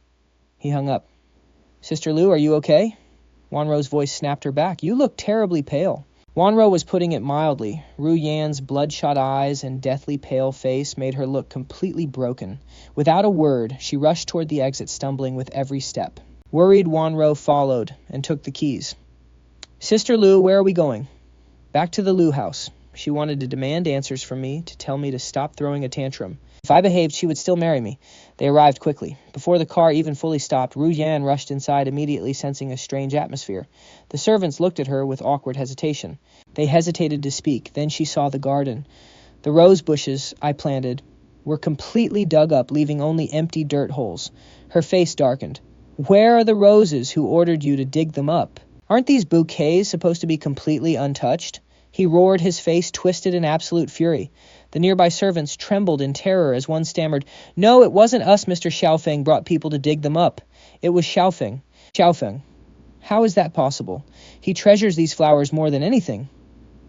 He hung up. Sister Liu, are you okay? Wanro's voice snapped her back. You look terribly pale. Wanro was putting it mildly. Ruyan's bloodshot eyes and deathly pale face made her look completely broken. Without a word, she rushed toward the exit, stumbling with every step. Worried, Wanro followed and took the keys. Sister Liu, where are we going? Back to the Liu house. She wanted to demand answers from me, to tell me to stop throwing a tantrum. If I behaved, she would still marry me. They arrived quickly. Before the car even fully stopped, Ruyan rushed inside, immediately sensing a strange atmosphere. The servants looked at her with awkward hesitation. They hesitated to speak. Then she saw the garden. The rose bushes I planted were completely dug up, leaving only empty dirt holes. Her face darkened. Where are the roses? Who ordered you to dig them up? Aren't these bouquets supposed to be completely untouched? He roared, his face twisted in absolute fury. The nearby servants trembled in terror as one stammered, No, it wasn't us. Mr. Xiaofeng brought people to dig them up. It was Xiaofeng. Xiaofeng. How is that possible? He treasures these flowers more than anything.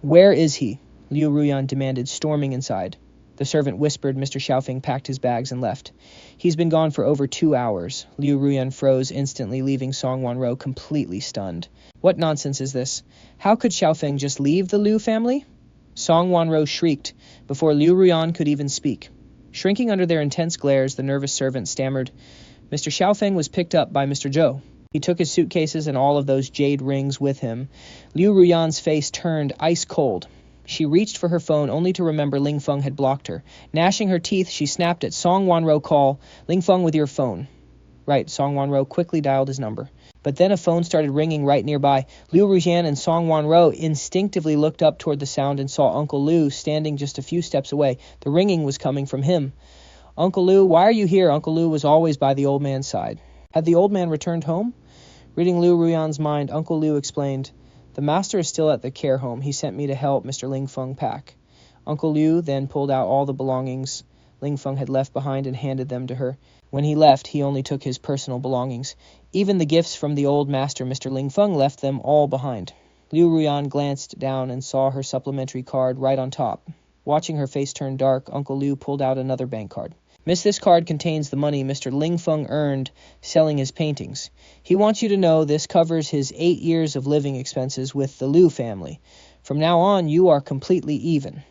Where is he? Liu Ruyan demanded, storming inside. The servant whispered. Mr. Xiaofeng packed his bags and left. He's been gone for over 2 hours. Liu Ruyan froze instantly, leaving Song Wanro completely stunned. What nonsense is this? How could Xiaofeng just leave the Liu family? Song Wanro shrieked before Liu Ruyan could even speak. Shrinking under their intense glares, the nervous servant stammered, Mr. Xiaofeng was picked up by Mr. Zhou. He took his suitcases and all of those jade rings with him. Liu Ruyan's face turned ice cold. She reached for her phone only to remember Ling Feng had blocked her. Gnashing her teeth, she snapped at Song Wanro call. Ling Feng with your phone. Right, Song Wanro quickly dialed his number. But then a phone started ringing right nearby. Liu Ruyan and Song Wanro instinctively looked up toward the sound and saw Uncle Liu standing just a few steps away. The ringing was coming from him. Uncle Liu, why are you here? Uncle Liu was always by the old man's side. Had the old man returned home? Reading Liu Ruyan's mind, Uncle Liu explained, The master is still at the care home. He sent me to help Mr. Ling Feng pack. Uncle Liu then pulled out all the belongings Ling Feng had left behind and handed them to her. When he left, he only took his personal belongings. Even the gifts from the old master, Mr. Ling Feng, left them all behind. Liu Ruyan glanced down and saw her supplementary card right on top. Watching her face turn dark, Uncle Liu pulled out another bank card. Miss, this card contains the money Mr. Ling Feng earned selling his paintings. He wants you to know this covers his 8 years of living expenses with the Liu family. From now on, you are completely even.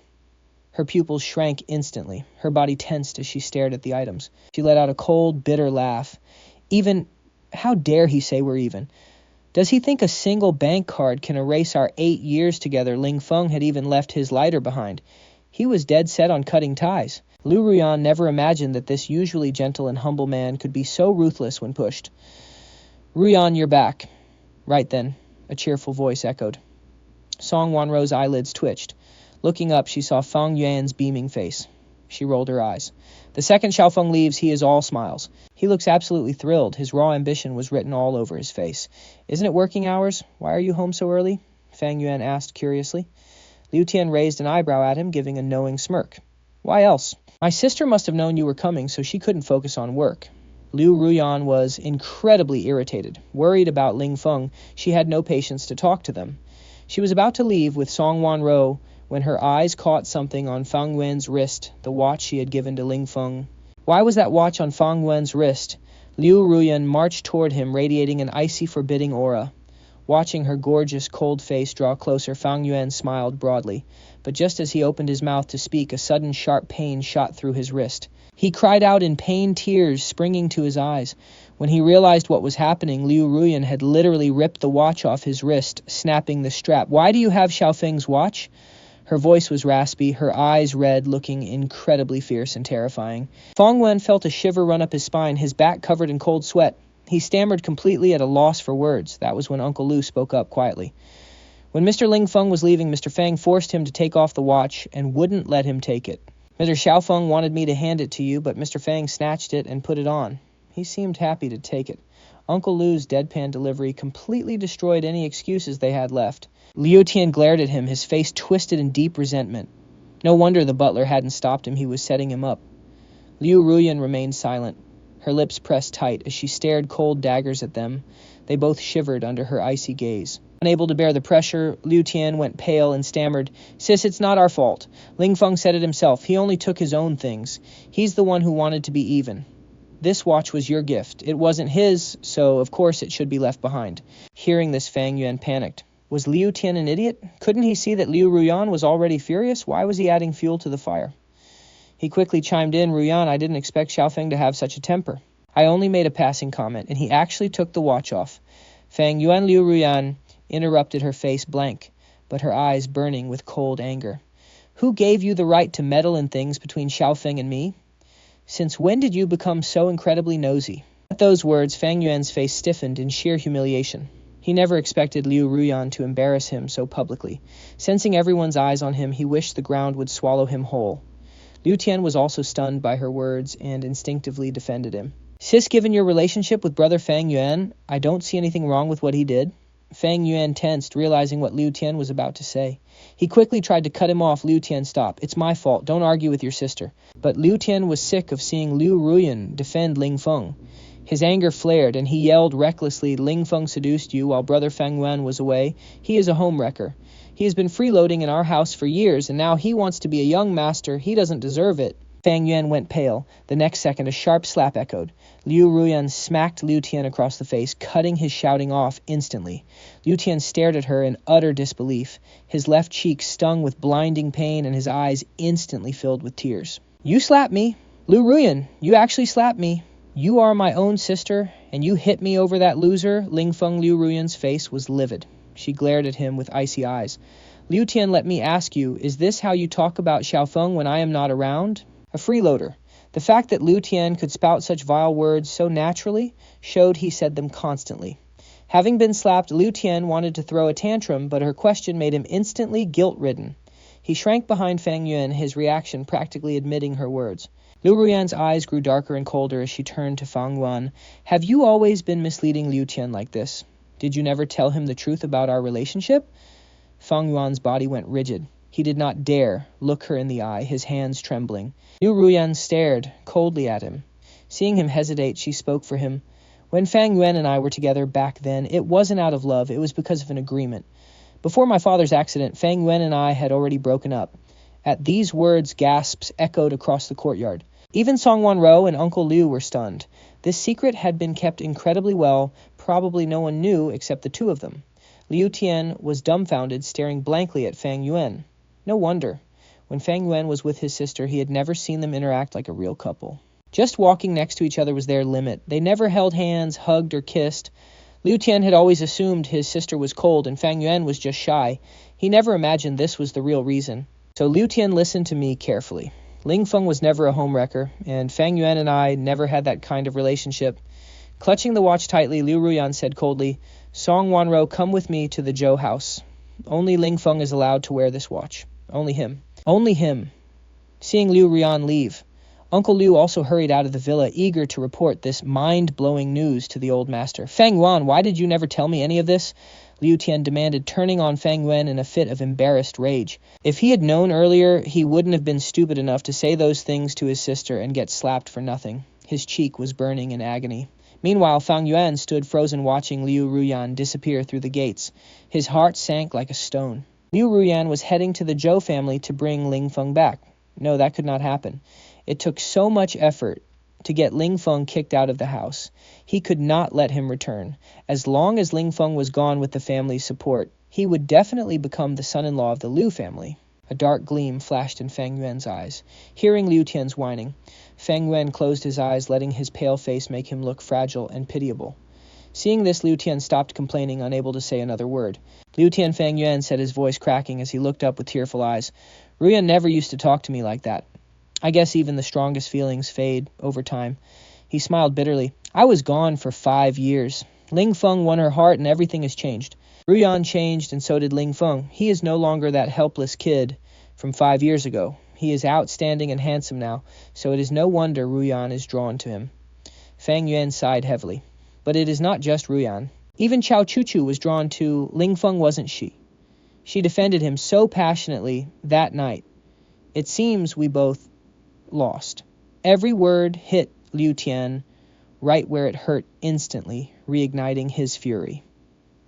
Her pupils shrank instantly. Her body tensed as she stared at the items. She let out a cold, bitter laugh. Even, how dare he say we're even? Does he think a single bank card can erase our 8 years together? Ling Feng had even left his lighter behind. He was dead set on cutting ties. Liu Ruyan never imagined that this usually gentle and humble man could be so ruthless when pushed. Ruyan, you're back. Right then, a cheerful voice echoed. Song Wanro's eyelids twitched. Looking up, she saw Fang Yuan's beaming face. She rolled her eyes. The second Xiaofeng leaves, he is all smiles. He looks absolutely thrilled. His raw ambition was written all over his face. Isn't it working hours? Why are you home so early? Fang Yuan asked curiously. Liu Tian raised an eyebrow at him, giving a knowing smirk. Why else? My sister must have known you were coming, so she couldn't focus on work. Liu Ruyan was incredibly irritated. Worried about Ling Feng, she had no patience to talk to them. She was about to leave with Song Wanro when her eyes caught something on Fang Yuan's wrist, the watch she had given to Ling Feng. Why was that watch on Fang Yuan's wrist? Liu Ruyan marched toward him, radiating an icy, forbidding aura. Watching her gorgeous, cold face draw closer, Fang Yuan smiled broadly. But just as he opened his mouth to speak, a sudden sharp pain shot through his wrist. He cried out in pain, tears springing to his eyes. When he realized what was happening, Liu Ruyan had literally ripped the watch off his wrist, snapping the strap. Why do you have Xiaofeng's watch? Her voice was raspy, her eyes red, looking incredibly fierce and terrifying. Fang Yuan felt a shiver run up his spine, his back covered in cold sweat. He stammered, completely at a loss for words. That was when Uncle Liu spoke up quietly. When Mr. Ling Feng was leaving, Mr. Fang forced him to take off the watch and wouldn't let him take it. Mr. Xiaofeng wanted me to hand it to you, but Mr. Fang snatched it and put it on. He seemed happy to take it. Uncle Liu's deadpan delivery completely destroyed any excuses they had left. Liu Tian glared at him, his face twisted in deep resentment. No wonder the butler hadn't stopped him, he was setting him up. Liu Ruyan remained silent, her lips pressed tight as she stared cold daggers at them. They both shivered under her icy gaze. Unable to bear the pressure, Liu Tian went pale and stammered, "Sis, it's not our fault. Ling Feng said it himself. He only took his own things. He's the one who wanted to be even. This watch was your gift. It wasn't his, so of course it should be left behind." Hearing this, Fang Yuan panicked. Was Liu Tian an idiot? Couldn't he see that Liu Ruyan was already furious? Why was he adding fuel to the fire? He quickly chimed in, "Ruyan, I didn't expect Xiaofeng to have such a temper. I only made a passing comment, and he actually took the watch off." Fang Yuan Liu Ruyan interrupted, her face blank, but her eyes burning with cold anger. "Who gave you the right to meddle in things between Xiaofeng and me? Since when did you become so incredibly nosy?" At those words, Fang Yuan's face stiffened in sheer humiliation. He never expected Liu Ruyan to embarrass him so publicly. Sensing everyone's eyes on him, he wished the ground would swallow him whole. Liu Tian was also stunned by her words and instinctively defended him. "Sis, given your relationship with brother Fang Yuan, I don't see anything wrong with what he did." Fang Yuan tensed, realizing what Liu Tian was about to say. He quickly tried to cut him off. "Liu Tian, stop. It's my fault. Don't argue with your sister." But Liu Tian was sick of seeing Liu Ruyan defend Ling Feng. His anger flared, and he yelled recklessly, "Ling Feng seduced you while brother Fang Yuan was away. He is a homewrecker. He has been freeloading in our house for years, and now he wants to be a young master. He doesn't deserve it." Fang Yuan went pale. The next second, a sharp slap echoed. Liu Ruyan smacked Liu Tian across the face, cutting his shouting off instantly. Liu Tian stared at her in utter disbelief. His left cheek stung with blinding pain, and his eyes instantly filled with tears. "You slapped me. Liu Ruyan, you actually slapped me. You are my own sister, and you hit me over that loser?" Ling Feng Liu Ruyan's face was livid. She glared at him with icy eyes. "Liu Tian, let me ask you, is this how you talk about Xiaofeng when I am not around? A freeloader." The fact that Liu Tian could spout such vile words so naturally showed he said them constantly. Having been slapped, Liu Tian wanted to throw a tantrum, but her question made him instantly guilt-ridden. He shrank behind Fang Yuan, his reaction practically admitting her words. Liu Ruyan's eyes grew darker and colder as she turned to Fang Yuan. "Have you always been misleading Liu Tian like this? Did you never tell him the truth about our relationship?" Fang Yuan's body went rigid. He did not dare look her in the eye, his hands trembling. Liu Ruyan stared coldly at him. Seeing him hesitate, she spoke for him. "When Fang Yuan and I were together back then, it wasn't out of love, it was because of an agreement. Before my father's accident, Fang Yuan and I had already broken up." At these words, gasps echoed across the courtyard. Even Song Wan-ro and Uncle Liu were stunned. This secret had been kept incredibly well, probably no one knew except the two of them. Liu Tian was dumbfounded, staring blankly at Fang Yuan. No wonder. When Fang Yuan was with his sister, he had never seen them interact like a real couple. Just walking next to each other was their limit. They never held hands, hugged, or kissed. Liu Tian had always assumed his sister was cold and Fang Yuan was just shy. He never imagined this was the real reason. "So Liu Tian, listened to me carefully. Ling Feng was never a homewrecker, and Fang Yuan and I never had that kind of relationship." Clutching the watch tightly, Liu Ruyan said coldly, "Song Wan-ro, come with me to the Zhou house. Only Ling Feng is allowed to wear this watch. Only him." "Only him." Seeing Liu Ruyan leave, Uncle Liu also hurried out of the villa, eager to report this mind-blowing news to the old master. "Fang Yuan, why did you never tell me any of this?" Liu Tian demanded, turning on Fang Yuan in a fit of embarrassed rage. If he had known earlier, he wouldn't have been stupid enough to say those things to his sister and get slapped for nothing. His cheek was burning in agony. Meanwhile, Fang Yuan stood frozen watching Liu Ruyan disappear through the gates. His heart sank like a stone. Liu Ruyan was heading to the Zhou family to bring Ling Feng back. No, that could not happen. It took so much effort to get Ling Feng kicked out of the house. He could not let him return. As long as Ling Feng was gone with the family's support, he would definitely become the son-in-law of the Liu family. A dark gleam flashed in Fang Yuan's eyes. Hearing Liu Tian's whining, Fang Yuan closed his eyes, letting his pale face make him look fragile and pitiable. Seeing this, Liu Tian stopped complaining, unable to say another word. Liu Tian, Fang Yuan said, his voice cracking as he looked up with tearful eyes. Ruyan never used to talk to me like that. I guess even the strongest feelings fade over time. He smiled bitterly. I was gone for 5 years. Ling Feng won her heart and everything has changed. Ruyan changed and so did Ling Feng. He is no longer that helpless kid from 5 years ago. He is outstanding and handsome now, so it is no wonder Ruyan is drawn to him. Fang Yuan sighed heavily. But it is not just Ruyan. Even Chao Chuchu was drawn to Ling Feng, wasn't she? She defended him so passionately that night. It seems we both lost. Every word hit Liu Tian right where it hurt instantly, reigniting his fury.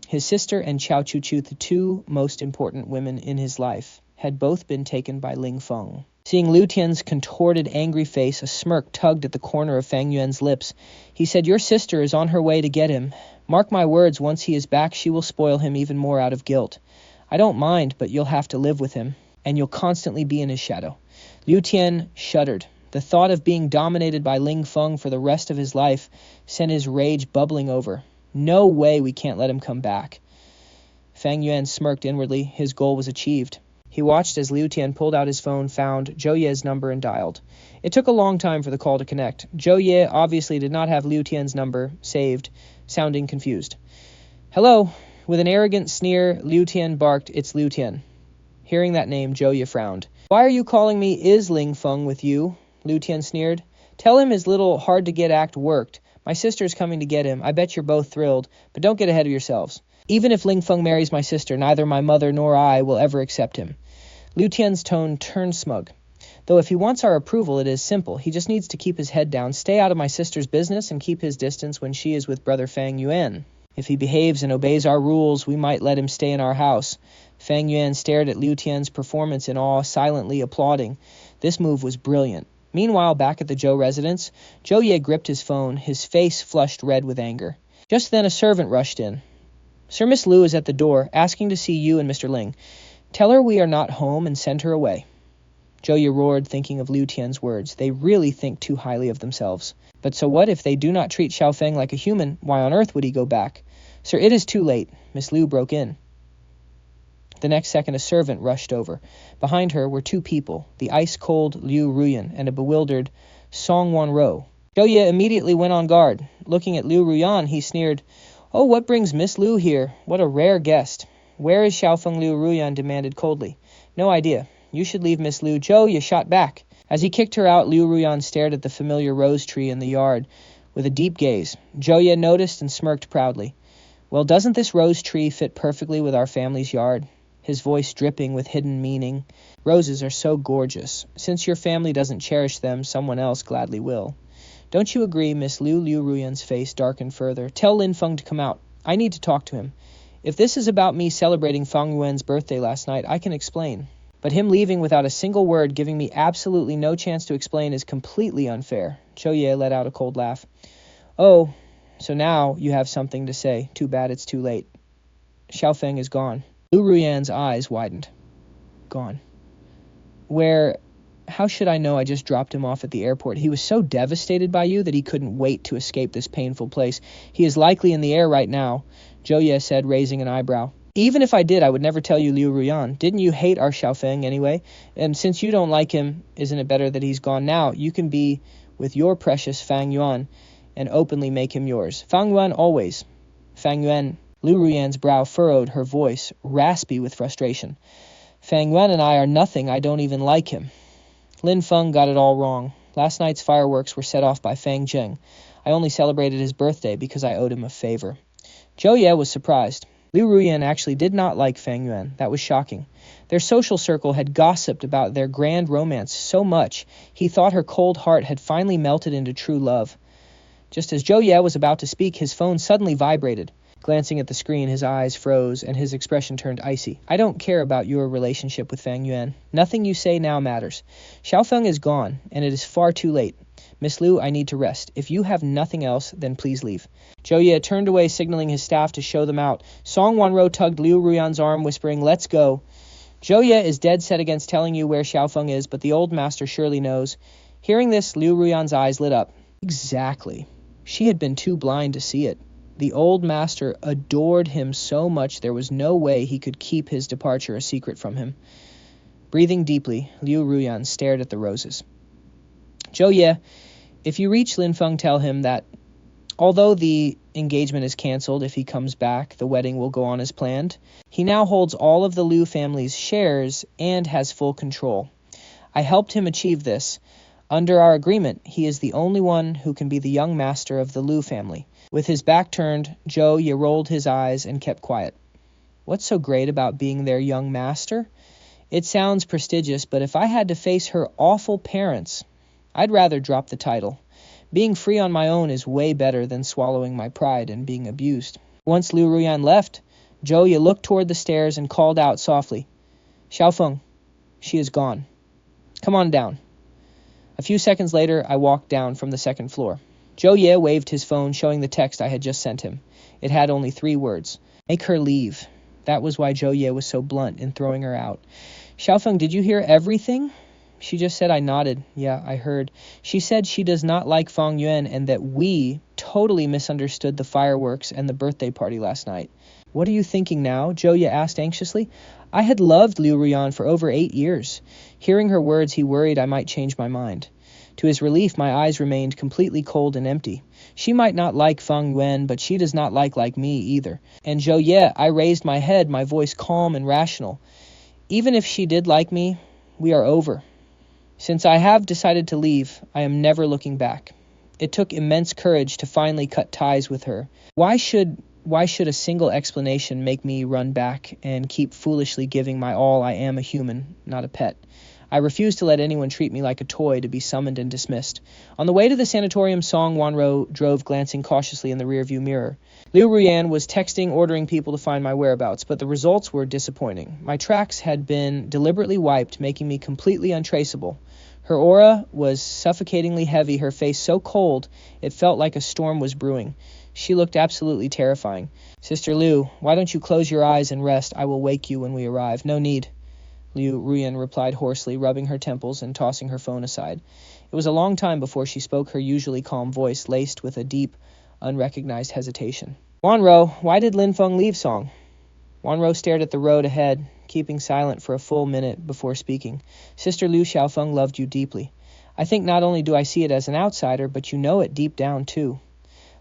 His sister and Chao Chuchu, the two most important women in his life, had both been taken by Ling Feng. Seeing Liu Tian's contorted, angry face, a smirk tugged at the corner of Fang Yuan's lips. He said, your sister is on her way to get him. Mark my words, once he is back, she will spoil him even more out of guilt. I don't mind, but you'll have to live with him, and you'll constantly be in his shadow. Liu Tian shuddered. The thought of being dominated by Ling Feng for the rest of his life sent his rage bubbling over. No way we can't let him come back. Fang Yuan smirked inwardly. His goal was achieved. He watched as Liu Tian pulled out his phone, found Zhou Ye's number, and dialed. It took a long time for the call to connect. Zhou Ye obviously did not have Liu Tian's number saved, sounding confused. Hello? With an arrogant sneer, Liu Tian barked, it's Liu Tian. Hearing that name, Zhou Ye frowned. Why are you calling me? Is Ling Feng with you? Liu Tian sneered. Tell him his little hard-to-get act worked. My sister's coming to get him. I bet you're both thrilled, but don't get ahead of yourselves. Even if Ling Feng marries my sister, neither my mother nor I will ever accept him. Liu Tian's tone turned smug. Though if he wants our approval, it is simple. He just needs to keep his head down, stay out of my sister's business, and keep his distance when she is with brother Fang Yuan. If he behaves and obeys our rules, we might let him stay in our house. Fang Yuan stared at Liu Tian's performance in awe, silently applauding. This move was brilliant. Meanwhile, back at the Zhou residence, Zhou Ye gripped his phone, his face flushed red with anger. Just then a servant rushed in. Sir, Miss Liu is at the door, asking to see you and Mr. Ling. Tell her we are not home and send her away. Zhou Ye roared, thinking of Liu Tian's words. They really think too highly of themselves. But so what if they do not treat Xiao Feng like a human? Why on earth would he go back? Sir, it is too late. Miss Liu broke in. The next second, a servant rushed over. Behind her were two people, the ice-cold Liu Ruyan and a bewildered Song Wanro. Zhou Ye immediately went on guard. Looking at Liu Ruyan, he sneered, Oh, what brings Miss Liu here? What a rare guest. Where is Xiao Feng? Liu Ruyan demanded coldly. No idea. You should leave Miss Liu. Zhou Ye shot back. As he kicked her out, Liu Ruyan stared at the familiar rose tree in the yard with a deep gaze. Zhou Ye noticed and smirked proudly. Well, doesn't this rose tree fit perfectly with our family's yard? His voice dripping with hidden meaning. Roses are so gorgeous. Since your family doesn't cherish them, someone else gladly will. Don't you agree, Miss Liu? Liu Ruyan's face darkened further. Tell Lin Feng to come out. I need to talk to him. If this is about me celebrating Fang Yuan's birthday last night, I can explain. But him leaving without a single word, giving me absolutely no chance to explain, is completely unfair. Zhou Ye let out a cold laugh. Oh, so now you have something to say. Too bad it's too late. Xiao Feng is gone. Liu Ruyan's eyes widened. Gone. Where... How should I know I just dropped him off at the airport? He was so devastated by you that he couldn't wait to escape this painful place. He is likely in the air right now, Zhou Ye said, raising an eyebrow. Even if I did, I would never tell you, Liu Ruyan. Didn't you hate our Xiao Feng anyway? And since you don't like him, isn't it better that he's gone now? You can be with your precious Fang Yuan and openly make him yours. Fang Yuan always. Fang Yuan. Liu Ruyan's brow furrowed, her voice raspy with frustration. Fang Yuan and I are nothing. I don't even like him. Lin Feng got it all wrong. Last night's fireworks were set off by Fang Zheng. I only celebrated his birthday because I owed him a favor. Zhou Ye was surprised. Liu Ruyan actually did not like Fang Yuan. That was shocking. Their social circle had gossiped about their grand romance so much, he thought her cold heart had finally melted into true love. Just as Zhou Ye was about to speak, his phone suddenly vibrated. Glancing at the screen, his eyes froze and his expression turned icy. I don't care about your relationship with Fang Yuan. Nothing you say now matters. Xiao Feng is gone, and it is far too late. Miss Liu, I need to rest. If you have nothing else, then please leave. Zhou Ye turned away, signaling his staff to show them out. Song Wanro tugged Liu Ruyan's arm, whispering, Let's go. Zhou Ye is dead set against telling you where Xiao Feng is, but the old master surely knows. Hearing this, Liu Ruyan's eyes lit up. Exactly. She had been too blind to see it. The old master adored him so much there was no way he could keep his departure a secret from him. Breathing deeply, Liu Ruyan stared at the roses. Zhou Ye, if you reach Ling Feng, tell him that although the engagement is cancelled, if he comes back, the wedding will go on as planned. He now holds all of the Liu family's shares and has full control. I helped him achieve this. Under our agreement, he is the only one who can be the young master of the Liu family. With his back turned, Zhou Ye rolled his eyes and kept quiet. What's so great about being their young master? It sounds prestigious, but if I had to face her awful parents, I'd rather drop the title. Being free on my own is way better than swallowing my pride and being abused. Once Liu Ruyan left, Zhou Ye looked toward the stairs and called out softly, Xiaofeng, she is gone. Come on down. A few seconds later, I walked down from the second floor. Zhou Ye waved his phone, showing the text I had just sent him. It had only 3 words. Make her leave. That was why Zhou Ye was so blunt in throwing her out. Xiaofeng, did you hear everything? She just said. I nodded. Yeah, I heard. She said she does not like Fang Yuan and that we totally misunderstood the fireworks and the birthday party last night. What are you thinking now? Zhou Ye asked anxiously. I had loved Liu Ruyan for over 8 years. Hearing her words, he worried I might change my mind. To his relief, my eyes remained completely cold and empty. She might not like Fang Yuan, but she does not like me either. And Zhou Ye, I raised my head, my voice calm and rational. Even if she did like me, we are over. Since I have decided to leave, I am never looking back. It took immense courage to finally cut ties with her. Why should a single explanation make me run back and keep foolishly giving my all? I am a human, not a pet. I refuse to let anyone treat me like a toy to be summoned and dismissed. On the way to the sanatorium, Song Wanro drove, glancing cautiously in the rearview mirror. Liu Ruyan was texting, ordering people to find my whereabouts, but the results were disappointing. My tracks had been deliberately wiped, making me completely untraceable. Her aura was suffocatingly heavy, her face so cold it felt like a storm was brewing. She looked absolutely terrifying. Sister Liu, why don't you close your eyes and rest? I will wake you when we arrive. No need. Liu Ruyan replied hoarsely, rubbing her temples and tossing her phone aside. It was a long time before she spoke, her usually calm voice laced with a deep, unrecognized hesitation. Wanro, why did Ling Feng leave Song? Wanro stared at the road ahead, keeping silent for a full minute before speaking. Sister Liu, Xiaofeng loved you deeply. I think not only do I see it as an outsider, but you know it deep down too.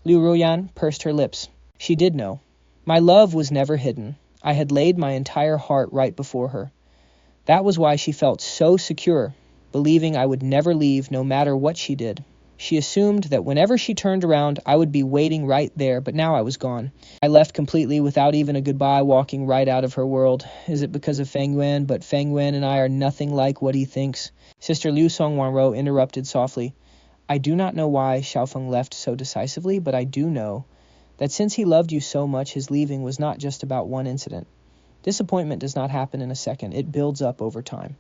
Liu Ruyan pursed her lips. She did know. My love was never hidden. I had laid my entire heart right before her. That was why she felt so secure, believing I would never leave no matter what she did. She assumed that whenever she turned around, I would be waiting right there, but now I was gone. I left completely without even a goodbye, walking right out of her world. Is it because of Fang Yuan? But Fang Yuan and I are nothing like what he thinks. Sister Liu Song Wanro interrupted softly. I do not know why Xiaofeng left so decisively, but I do know that since he loved you so much, his leaving was not just about one incident. Disappointment does not happen in a second. It builds up over time.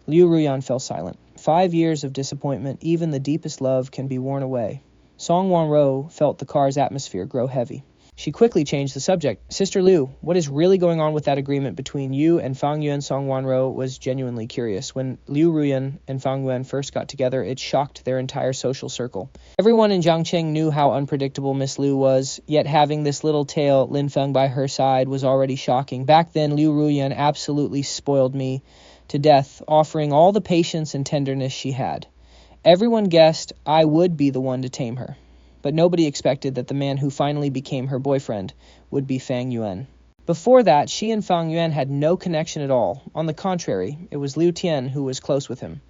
Liu Ruyan fell silent. 5 years of disappointment, even the deepest love, can be worn away. Song Wanro felt the car's atmosphere grow heavy. She quickly changed the subject. Sister Liu, what is really going on with that agreement between you and Fang Yuan? Song Wanro was genuinely curious. When Liu Ruyan and Fang Yuan first got together, it shocked their entire social circle. Everyone in Jiangcheng knew how unpredictable Miss Liu was, yet having this little tail, Ling Feng, by her side was already shocking. Back then, Liu Ruyan absolutely spoiled me to death, offering all the patience and tenderness she had. Everyone guessed I would be the one to tame her. But nobody expected that the man who finally became her boyfriend would be Fang Yuan. Before that, she and Fang Yuan had no connection at all. On the contrary, it was Liu Tian who was close with him.